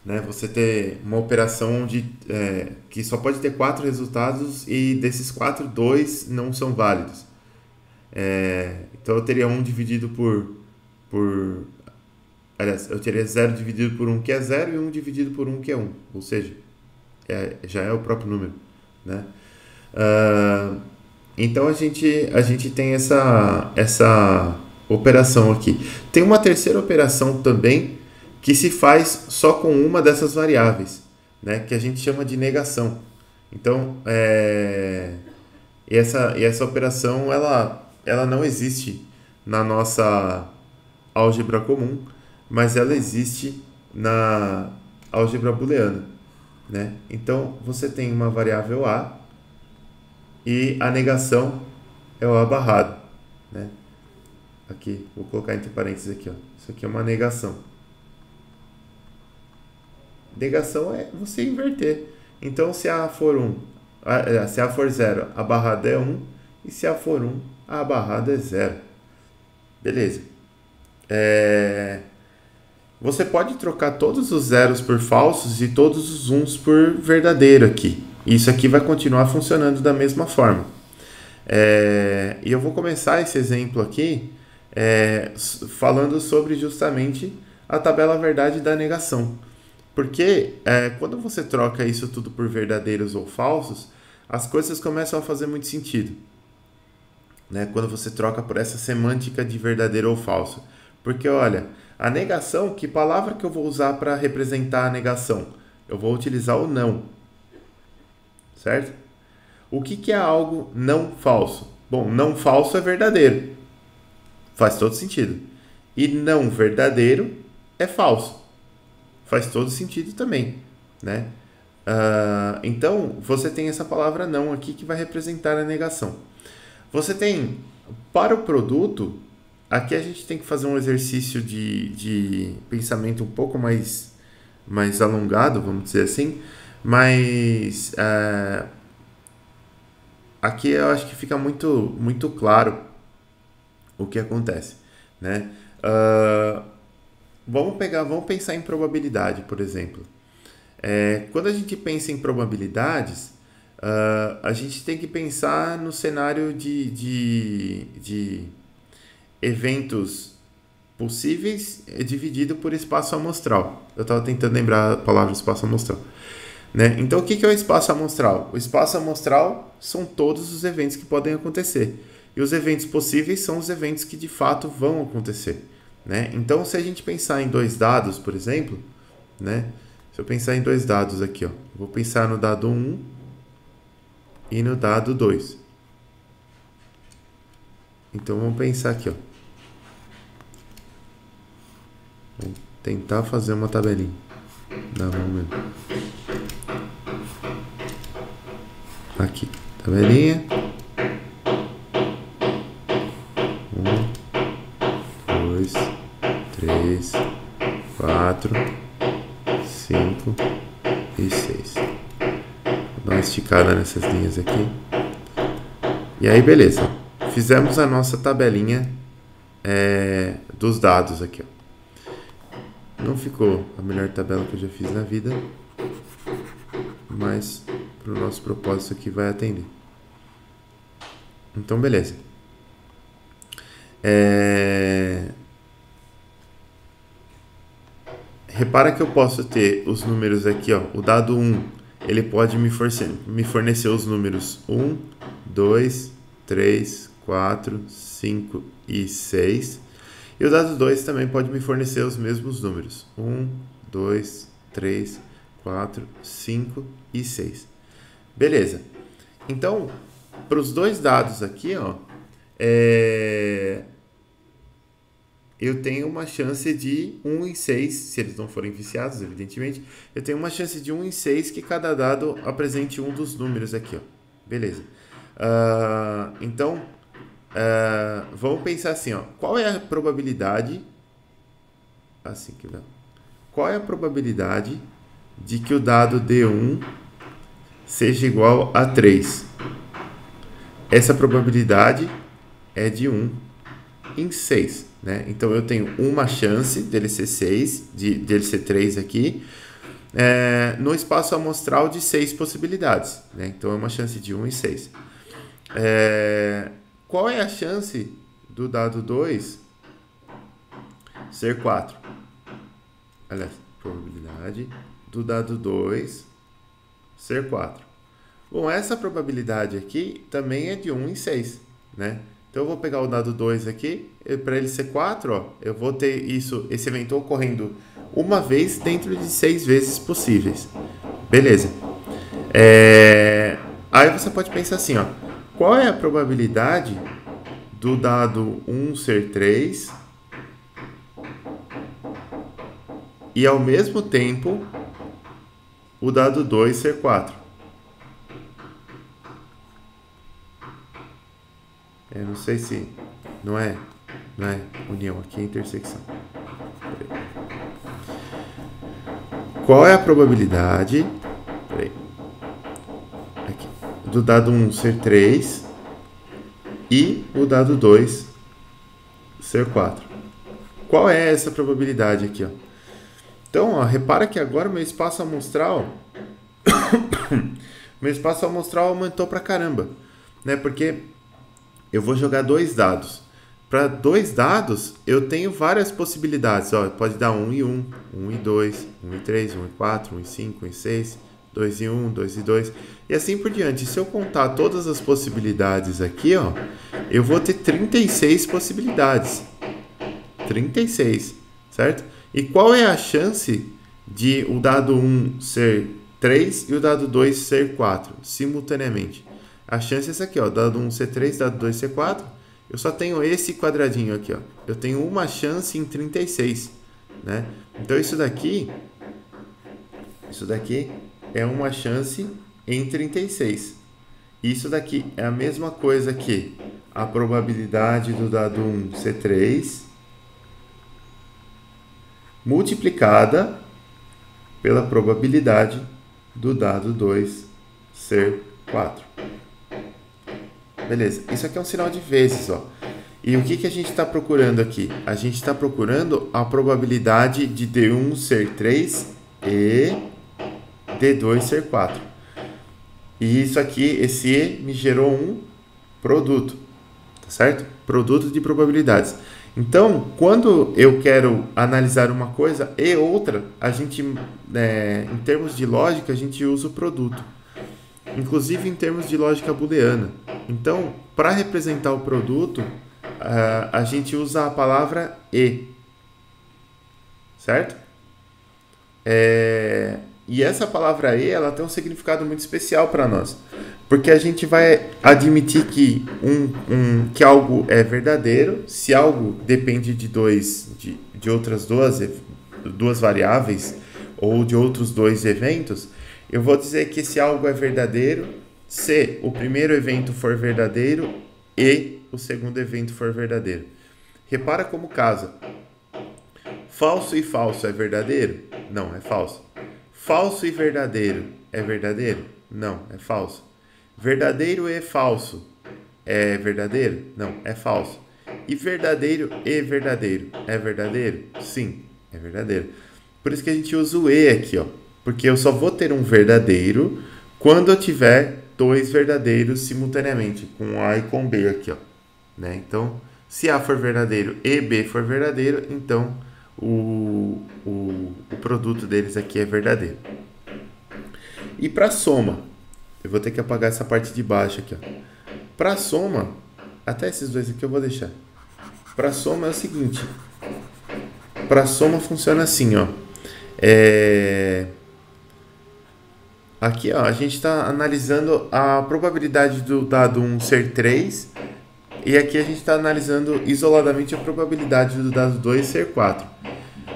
né? Você ter uma operação que só pode ter 4 resultados e desses 4, 2 não são válidos. Então eu teria 1 dividido por... Aliás, eu teria 0 dividido por 1, que é 0, e 1 dividido por 1, que é 1. Ou seja, já é o próprio número, né? Então a gente tem essa operação aqui. Tem uma terceira operação também que se faz só com uma dessas variáveis, né? Que a gente chama de negação. Então, essa operação ela não existe na nossa álgebra comum, mas ela existe na álgebra booleana, né? Então, você tem uma variável A e a negação é o A barrado, né? Aqui, vou colocar entre parênteses aqui, ó. Isso aqui é uma negação. Negação é você inverter. Então, se A for 0, a barrada é 1, e se A for 1, a barrada é 0. Beleza. Você pode trocar todos os zeros por falsos e todos os uns por verdadeiro aqui. Isso aqui vai continuar funcionando da mesma forma. E eu vou começar esse exemplo aqui falando sobre justamente a tabela verdade da negação. Porque quando você troca isso tudo por verdadeiros ou falsos, as coisas começam a fazer muito sentido, né? Quando você troca por essa semântica de verdadeiro ou falso. Porque, olha, a negação, que palavra que eu vou usar para representar a negação? Eu vou utilizar o não. Certo? O que é algo não falso? Bom, não falso é verdadeiro. Faz todo sentido. E não verdadeiro é falso. Faz todo sentido também, né? Então, você tem essa palavra não aqui que vai representar a negação. Você tem, para o produto, aqui a gente tem que fazer um exercício de pensamento um pouco mais alongado, vamos dizer assim, mas aqui eu acho que fica muito claro o que acontece, né? vamos pensar em probabilidade, por exemplo. Quando a gente pensa em probabilidades, a gente tem que pensar no cenário de eventos possíveis dividido por espaço amostral. Eu estava tentando lembrar a palavra espaço amostral. Né? Então, o que é o espaço amostral? O espaço amostral são todos os eventos que podem acontecer. E os eventos possíveis são os eventos que de fato vão acontecer. Né? Então, se a gente pensar em dois dados, por exemplo, né? Se eu pensar em dois dados aqui, ó, vou pensar no dado 1 e no dado 2. Então, vamos pensar aqui, ó. Vou tentar fazer uma tabelinha. Dá um momento. Aqui, tabelinha. 1, 2, 3, 4, 5 e 6. Vou dar uma esticada nessas linhas aqui. E aí, beleza. Fizemos a nossa tabelinha dos dados aqui, ó. Não ficou a melhor tabela que eu já fiz na vida, mas para o nosso propósito aqui vai atender. Então, beleza. Repara que eu posso ter os números aqui, ó. O dado 1, ele pode me fornecer os números 1, 2, 3, 4, 5 e 6. E o dado 2 também pode me fornecer os mesmos números. 1, 2, 3, 4, 5 e 6. Beleza. Então, para os dois dados aqui, ó, eu tenho uma chance de 1 em 6, se eles não forem viciados, evidentemente, eu tenho uma chance de 1 em 6 que cada dado apresente um dos números aqui, ó. Beleza. Então, vamos pensar assim, ó. Qual é a probabilidade? Assim que dá. Qual é a probabilidade de que o dado D1 seja igual a 3? Essa probabilidade é de 1 em 6, né? Então eu tenho uma chance dele ser 6, dele ser 3 aqui, no espaço amostral de 6 possibilidades, né? Então é uma chance de 1 em 6. Qual é a chance do dado 2 ser 4? Aliás, probabilidade do dado 2 ser 4. Bom, essa probabilidade aqui também é de 1 em 6, né? Então eu vou pegar o dado 2 aqui, para ele ser 4, ó, eu vou ter esse evento ocorrendo uma vez dentro de 6 vezes possíveis. Beleza. Aí você pode pensar assim, ó. Qual é a probabilidade do dado 1 ser 3 e ao mesmo tempo o dado 2 ser 4? Eu não sei se... Não é união, aqui é intersecção. Qual é a probabilidade aqui, do dado 1 ser 3 e o dado 2 ser 4? Qual é essa probabilidade aqui, ó? Então, ó, repara que agora meu espaço amostral aumentou pra caramba, né? Porque eu vou jogar dois dados. Para dois dados, eu tenho várias possibilidades. Ó, pode dar 1 e 1, 1 e 2, 1 e 3, 1 e 4, 1 e 5, 1 e 6, 2 e 1, 2 e 2, e assim por diante. Se eu contar todas as possibilidades aqui, ó, eu vou ter 36 possibilidades. 36, certo? E qual é a chance de o dado 1 ser 3 e o dado 2 ser 4, simultaneamente? A chance é essa aqui, ó, dado 1 ser 3, dado 2 ser 4. Eu só tenho esse quadradinho aqui, ó. Eu tenho uma chance em 36, né? Então isso daqui é uma chance em 36. Isso daqui é a mesma coisa que a probabilidade do dado 1 ser 3 multiplicada pela probabilidade do dado 2 ser 4. Beleza, isso aqui é um sinal de vezes, ó. E o que a gente está procurando aqui? A gente está procurando a probabilidade de D1 ser 3 e D2 ser 4. E isso aqui, esse E me gerou um produto, tá certo? Produto de probabilidades. Então, quando eu quero analisar uma coisa e outra, a gente, em termos de lógica, a gente usa o produto. Inclusive em termos de lógica booleana. Então, para representar o produto, a gente usa a palavra e, certo? E essa palavra e, ela tem um significado muito especial para nós, porque a gente vai admitir que que algo é verdadeiro se algo depende de outras duas variáveis ou de outros dois eventos. Eu vou dizer que esse algo é verdadeiro se o primeiro evento for verdadeiro e o segundo evento for verdadeiro. Repara como casa. Falso e falso é verdadeiro? Não, é falso. Falso e verdadeiro é verdadeiro? Não, é falso. Verdadeiro e falso é verdadeiro? Não, é falso. E verdadeiro e verdadeiro é verdadeiro? Sim, é verdadeiro. Por isso que a gente usa o e aqui, ó. Porque eu só vou ter um verdadeiro quando eu tiver dois verdadeiros simultaneamente, com A e com B aqui, ó. Né? Então, se A for verdadeiro e B for verdadeiro, então o produto deles aqui é verdadeiro. E para soma, eu vou ter que apagar essa parte de baixo aqui, ó. Para soma, até esses dois aqui eu vou deixar. Para soma é o seguinte. Para soma funciona assim, ó. Aqui, ó, a gente está analisando a probabilidade do dado 1 ser 3. E aqui a gente está analisando isoladamente a probabilidade do dado 2 ser 4.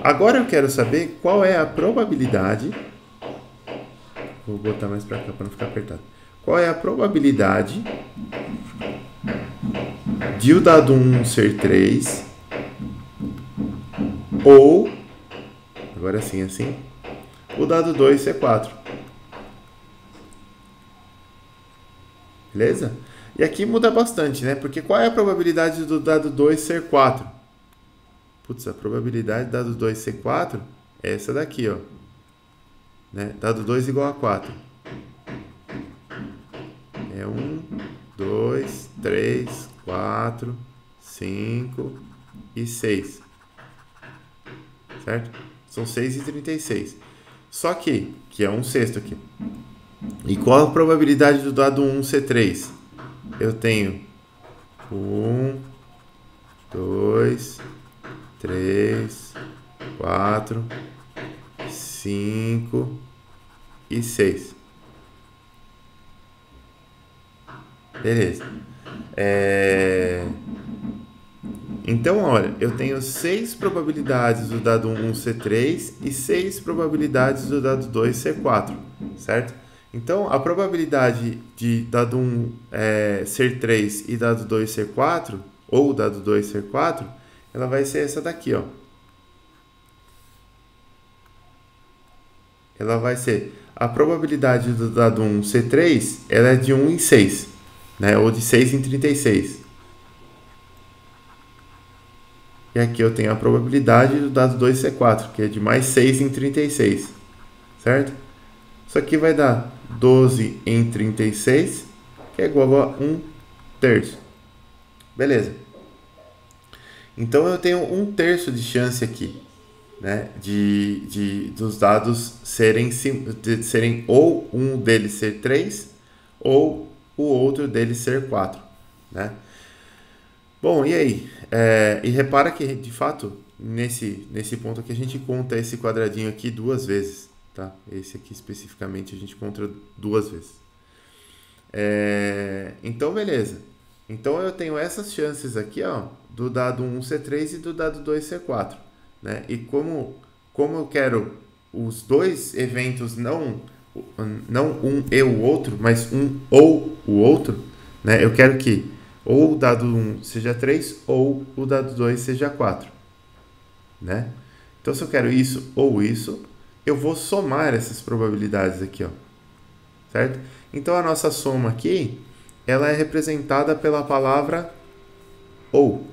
Agora eu quero saber qual é a probabilidade. Vou botar mais para cá para não ficar apertado. Qual é a probabilidade de o dado 1 ser 3 ou, agora sim, assim, o dado 2 ser 4. Beleza? E aqui muda bastante, né? Porque qual é a probabilidade do dado 2 ser 4? Putz, a probabilidade do dado 2 ser 4 é essa daqui, ó. Né? Dado 2 igual a 4. É 1, 2, 3, 4, 5 e 6. Certo? São 6 e 36. Só que é um sexto aqui. E qual a probabilidade do dado 1 ser 3? Eu tenho 1, 2, 3, 4, 5 e 6. Beleza. Então, olha, eu tenho 6 probabilidades do dado 1 ser 3 e 6 probabilidades do dado 2 ser 4, certo? Então, a probabilidade de dado 1 ser 3 e dado 2 ser 4, ou dado 2 ser 4, ela vai ser essa daqui, ó. Ela vai ser a probabilidade do dado 1 ser 3, ela é de 1 em 6, né? Ou de 6 em 36. E aqui eu tenho a probabilidade do dado 2 ser 4, que é de mais 6 em 36, certo? Isso aqui vai dar 12 em 36, que é igual a 1 terço. Beleza. Então eu tenho 1 terço de chance aqui, né, dos dados serem ou um deles ser 3 ou o outro deles ser 4, né? Bom, e aí? E repara que, de fato, nesse ponto aqui a gente conta esse quadradinho aqui 2 vezes, tá? Esse aqui especificamente a gente conta 2 vezes. Então, beleza. Então eu tenho essas chances aqui, ó, do dado 1 ser 3 e do dado 2 ser 4. Né? E como eu quero os dois eventos, não um e o outro, mas um ou o outro, né? Eu quero que ou o dado 1 seja 3 ou o dado 2 seja 4. Né? Então, se eu quero isso ou isso, eu vou somar essas probabilidades aqui, ó. Certo? Então, a nossa soma aqui, ela é representada pela palavra ou.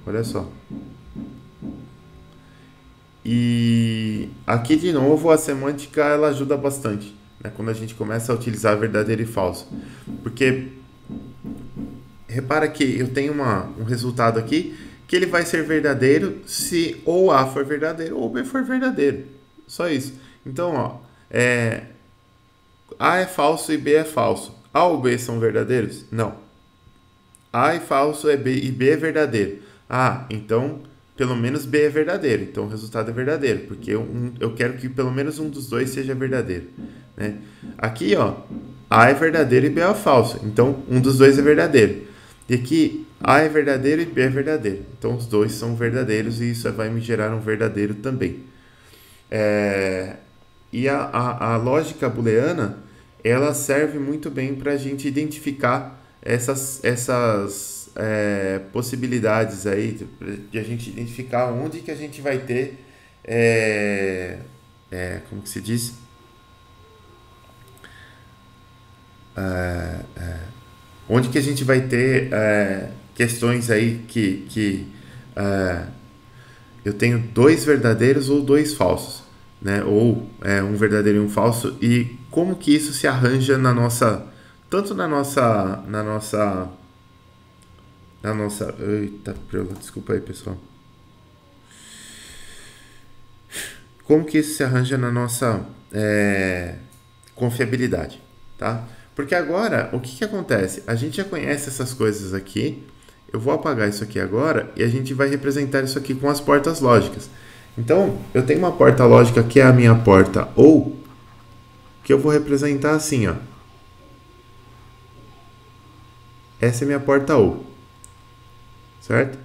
Olha só. E aqui de novo a semântica ela ajuda bastante, né? Quando a gente começa a utilizar verdadeiro e falso. Porque repara que eu tenho um resultado aqui que ele vai ser verdadeiro se ou A for verdadeiro ou B for verdadeiro. Só isso. Então, ó, A é falso e B é falso. A ou B são verdadeiros? Não. A é falso e B é verdadeiro. Ah, então pelo menos B é verdadeiro. Então o resultado é verdadeiro, porque eu quero que pelo menos um dos dois seja verdadeiro, né? Aqui, ó, A é verdadeiro e B é falso. Então um dos dois é verdadeiro. E aqui A é verdadeiro e B é verdadeiro. Então os dois são verdadeiros e isso vai me gerar um verdadeiro também. E a lógica booleana, ela serve muito bem para a gente identificar essas possibilidades aí, de a gente identificar onde que a gente vai ter, como que se diz? Onde que a gente vai ter questões aí que eu tenho dois verdadeiros ou dois falsos, né? Ou um verdadeiro e um falso, e como que isso se arranja tanto na nossa eita, desculpa aí, pessoal. Como que isso se arranja na nossa confiabilidade, tá? Porque agora, o que acontece? A gente já conhece essas coisas aqui. Eu vou apagar isso aqui agora e a gente vai representar isso aqui com as portas lógicas. Então, eu tenho uma porta lógica que é a minha porta OU, que eu vou representar assim, ó. Essa é a minha porta OU. Certo?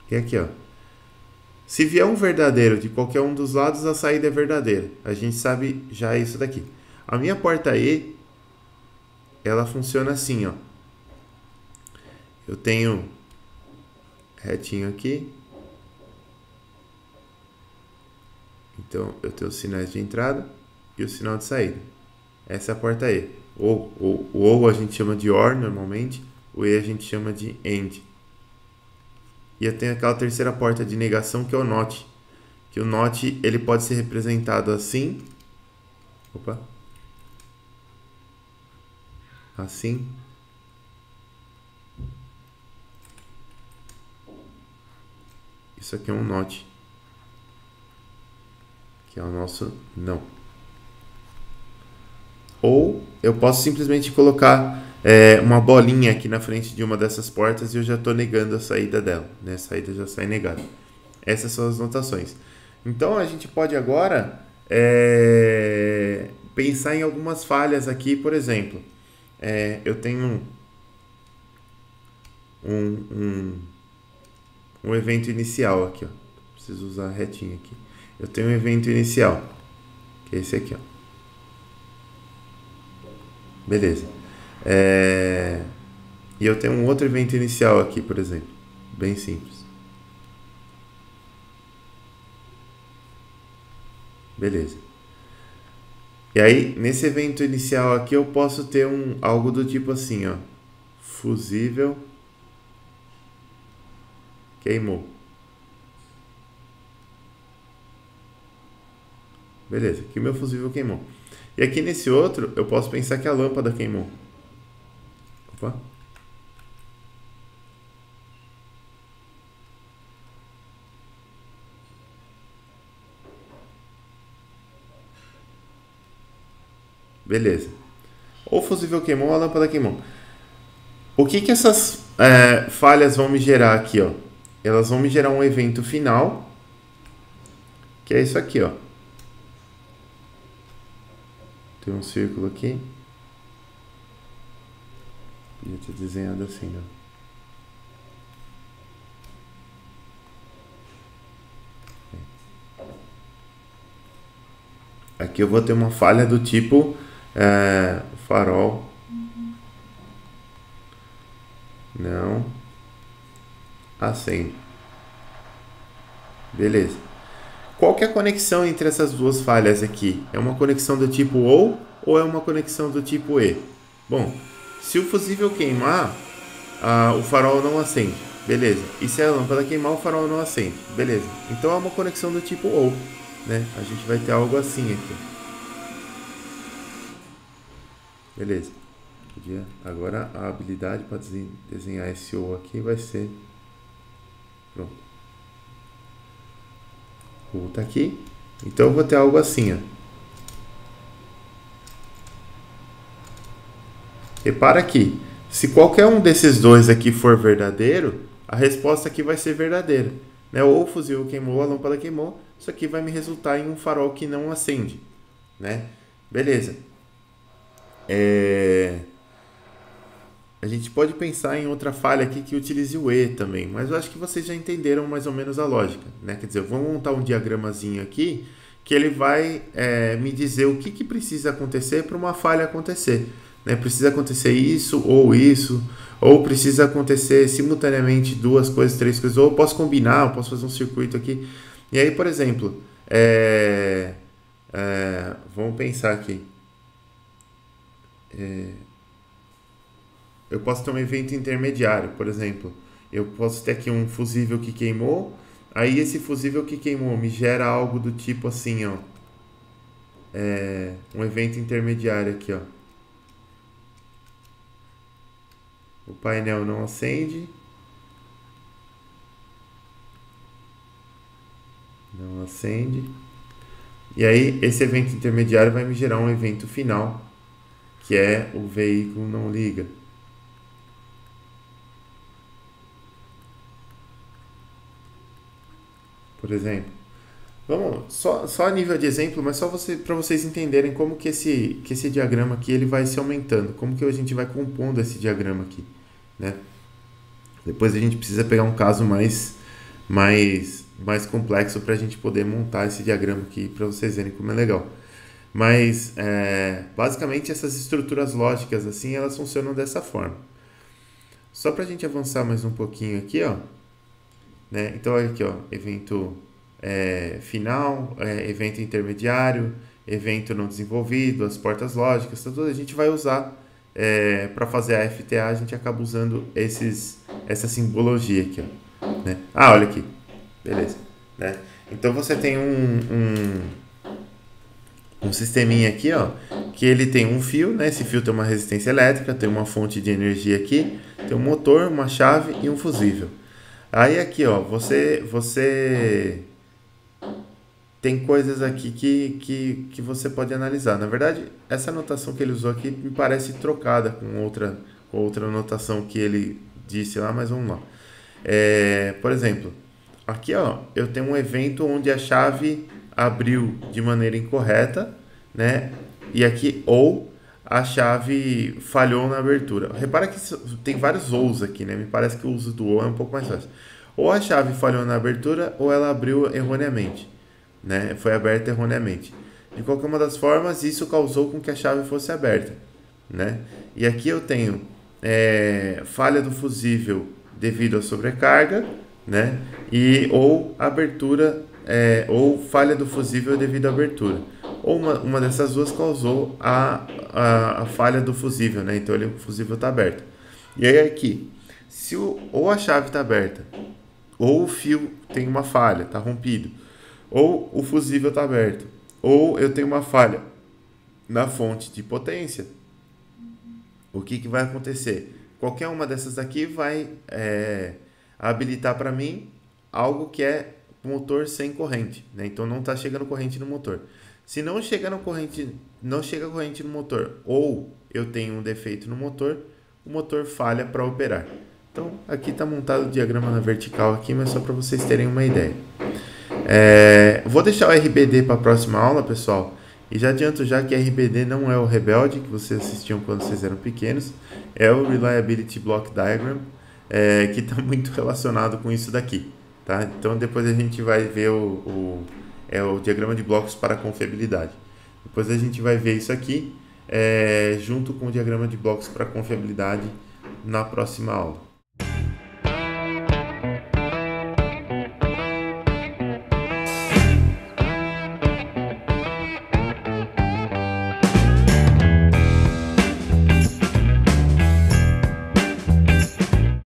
E aqui, ó. Se vier um verdadeiro de qualquer um dos lados, a saída é verdadeira. A gente sabe já isso daqui. A minha porta E, ela funciona assim, ó. Eu tenho retinho aqui. Então, eu tenho os sinais de entrada e o sinal de saída. Essa é a porta E. Ou a gente chama de OR normalmente. O E a gente chama de AND. E eu tenho aquela terceira porta de negação que é o NOT. Que o NOT ele pode ser representado assim. Opa. Assim. Isso aqui é um NOT. Que é o nosso não. Ou eu posso simplesmente colocar uma bolinha aqui na frente de uma dessas portas e eu já estou negando a saída dela, né? A saída já sai negada. Essas são as notações. Então a gente pode agora pensar em algumas falhas aqui, por exemplo. Eu tenho um evento inicial aqui, ó. Preciso usar retinho aqui. Eu tenho um evento inicial, que é esse aqui, ó. Beleza. E eu tenho um outro evento inicial aqui, por exemplo. Bem simples. Beleza. E aí, nesse evento inicial aqui, eu posso ter algo do tipo assim, ó. Fusível queimou. Beleza, aqui o meu fusível queimou. E aqui nesse outro, eu posso pensar que a lâmpada queimou. Opa. Beleza. Ou o fusível queimou ou a lâmpada queimou. O que essas falhas vão me gerar aqui, ó? Elas vão me gerar um evento final, que é isso aqui, ó. Tem um círculo aqui. Podia ter desenhado assim, né? Aqui eu vou ter uma falha do tipo farol não acende. Beleza. Qual que é a conexão entre essas duas falhas aqui? É uma conexão do tipo ou é uma conexão do tipo E? Bom, se o fusível queimar, o farol não acende. Beleza. E se a lâmpada queimar, o farol não acende. Beleza. Então é uma conexão do tipo OU, né? A gente vai ter algo assim aqui. Beleza. Agora a habilidade para desenhar esse OU aqui vai ser... Pronto. O OU tá aqui. Então eu vou ter algo assim, ó. Repara aqui. Se qualquer um desses dois aqui for verdadeiro, a resposta aqui vai ser verdadeira, né? Ou o fusível queimou, ou a lâmpada queimou. Isso aqui vai me resultar em um farol que não acende, né? Beleza. A gente pode pensar em outra falha aqui que utilize o E também, mas eu acho que vocês já entenderam mais ou menos a lógica, né? Quer dizer, eu vou montar um diagramazinho aqui que ele vai me dizer o que precisa acontecer para uma falha acontecer, né? Precisa acontecer isso, ou precisa acontecer simultaneamente duas coisas, três coisas, ou eu posso combinar, eu posso fazer um circuito aqui. E aí, por exemplo, vamos pensar aqui. Eu posso ter um evento intermediário, por exemplo. Eu posso ter aqui um fusível que queimou, aí esse fusível que queimou me gera algo do tipo assim, ó. Um evento intermediário aqui, ó. O painel não acende. Não acende. E aí, esse evento intermediário vai me gerar um evento final, que é o veículo não liga. Por exemplo. Vamos, só a nível de exemplo, mas só para vocês entenderem como que esse diagrama aqui ele vai se aumentando, como que a gente vai compondo esse diagrama aqui, né? Depois a gente precisa pegar um caso mais complexo para a gente poder montar esse diagrama aqui para vocês verem como é legal. Mas basicamente essas estruturas lógicas assim elas funcionam dessa forma. Só para a gente avançar mais um pouquinho aqui, ó, né? Então olha aqui, ó, evento final, evento intermediário, evento não desenvolvido, as portas lógicas, tudo a gente vai usar para fazer a FTA, a gente acaba usando essa simbologia aqui, ó, né? Ah, olha aqui, beleza, né? Então você tem um sisteminha aqui, ó, que ele tem um fio, né? Esse fio tem uma resistência elétrica, tem uma fonte de energia aqui, tem um motor, uma chave e um fusível. Aí aqui, ó, você tem coisas aqui que você pode analisar. Na verdade, essa anotação que ele usou aqui me parece trocada com outra anotação que ele disse lá, mas vamos lá. Por exemplo, aqui, ó, eu tenho um evento onde a chave abriu de maneira incorreta, né? E aqui, ou a chave falhou na abertura. Repara que tem vários ous aqui, né? Me parece que o uso do ou é um pouco mais fácil. Ou a chave falhou na abertura, ou ela abriu erroneamente, né? Foi aberta erroneamente. De qualquer uma das formas, isso causou com que a chave fosse aberta, né? E aqui eu tenho falha do fusível devido à sobrecarga, né? Ou abertura, ou falha do fusível devido à abertura. Ou uma dessas duas causou a falha do fusível, né? Então o fusível está aberto. E aí aqui, se ou a chave está aberta, ou o fio tem uma falha, está rompido, ou o fusível está aberto, ou eu tenho uma falha na fonte de potência, o que vai acontecer? Qualquer uma dessas aqui vai habilitar para mim algo que é motor sem corrente, né? Então não está chegando corrente no motor. Se não chega corrente no motor, ou eu tenho um defeito no motor, o motor falha para operar. Então aqui está montado o diagrama na vertical aqui, mas só para vocês terem uma ideia. Vou deixar o RBD para a próxima aula, pessoal. E já adianto já que RBD não é o Rebelde que vocês assistiam quando vocês eram pequenos, é o Reliability Block Diagram, que está muito relacionado com isso daqui, tá? Então depois a gente vai ver o diagrama de blocos para confiabilidade. Depois a gente vai ver isso aqui junto com o diagrama de blocos para confiabilidade na próxima aula.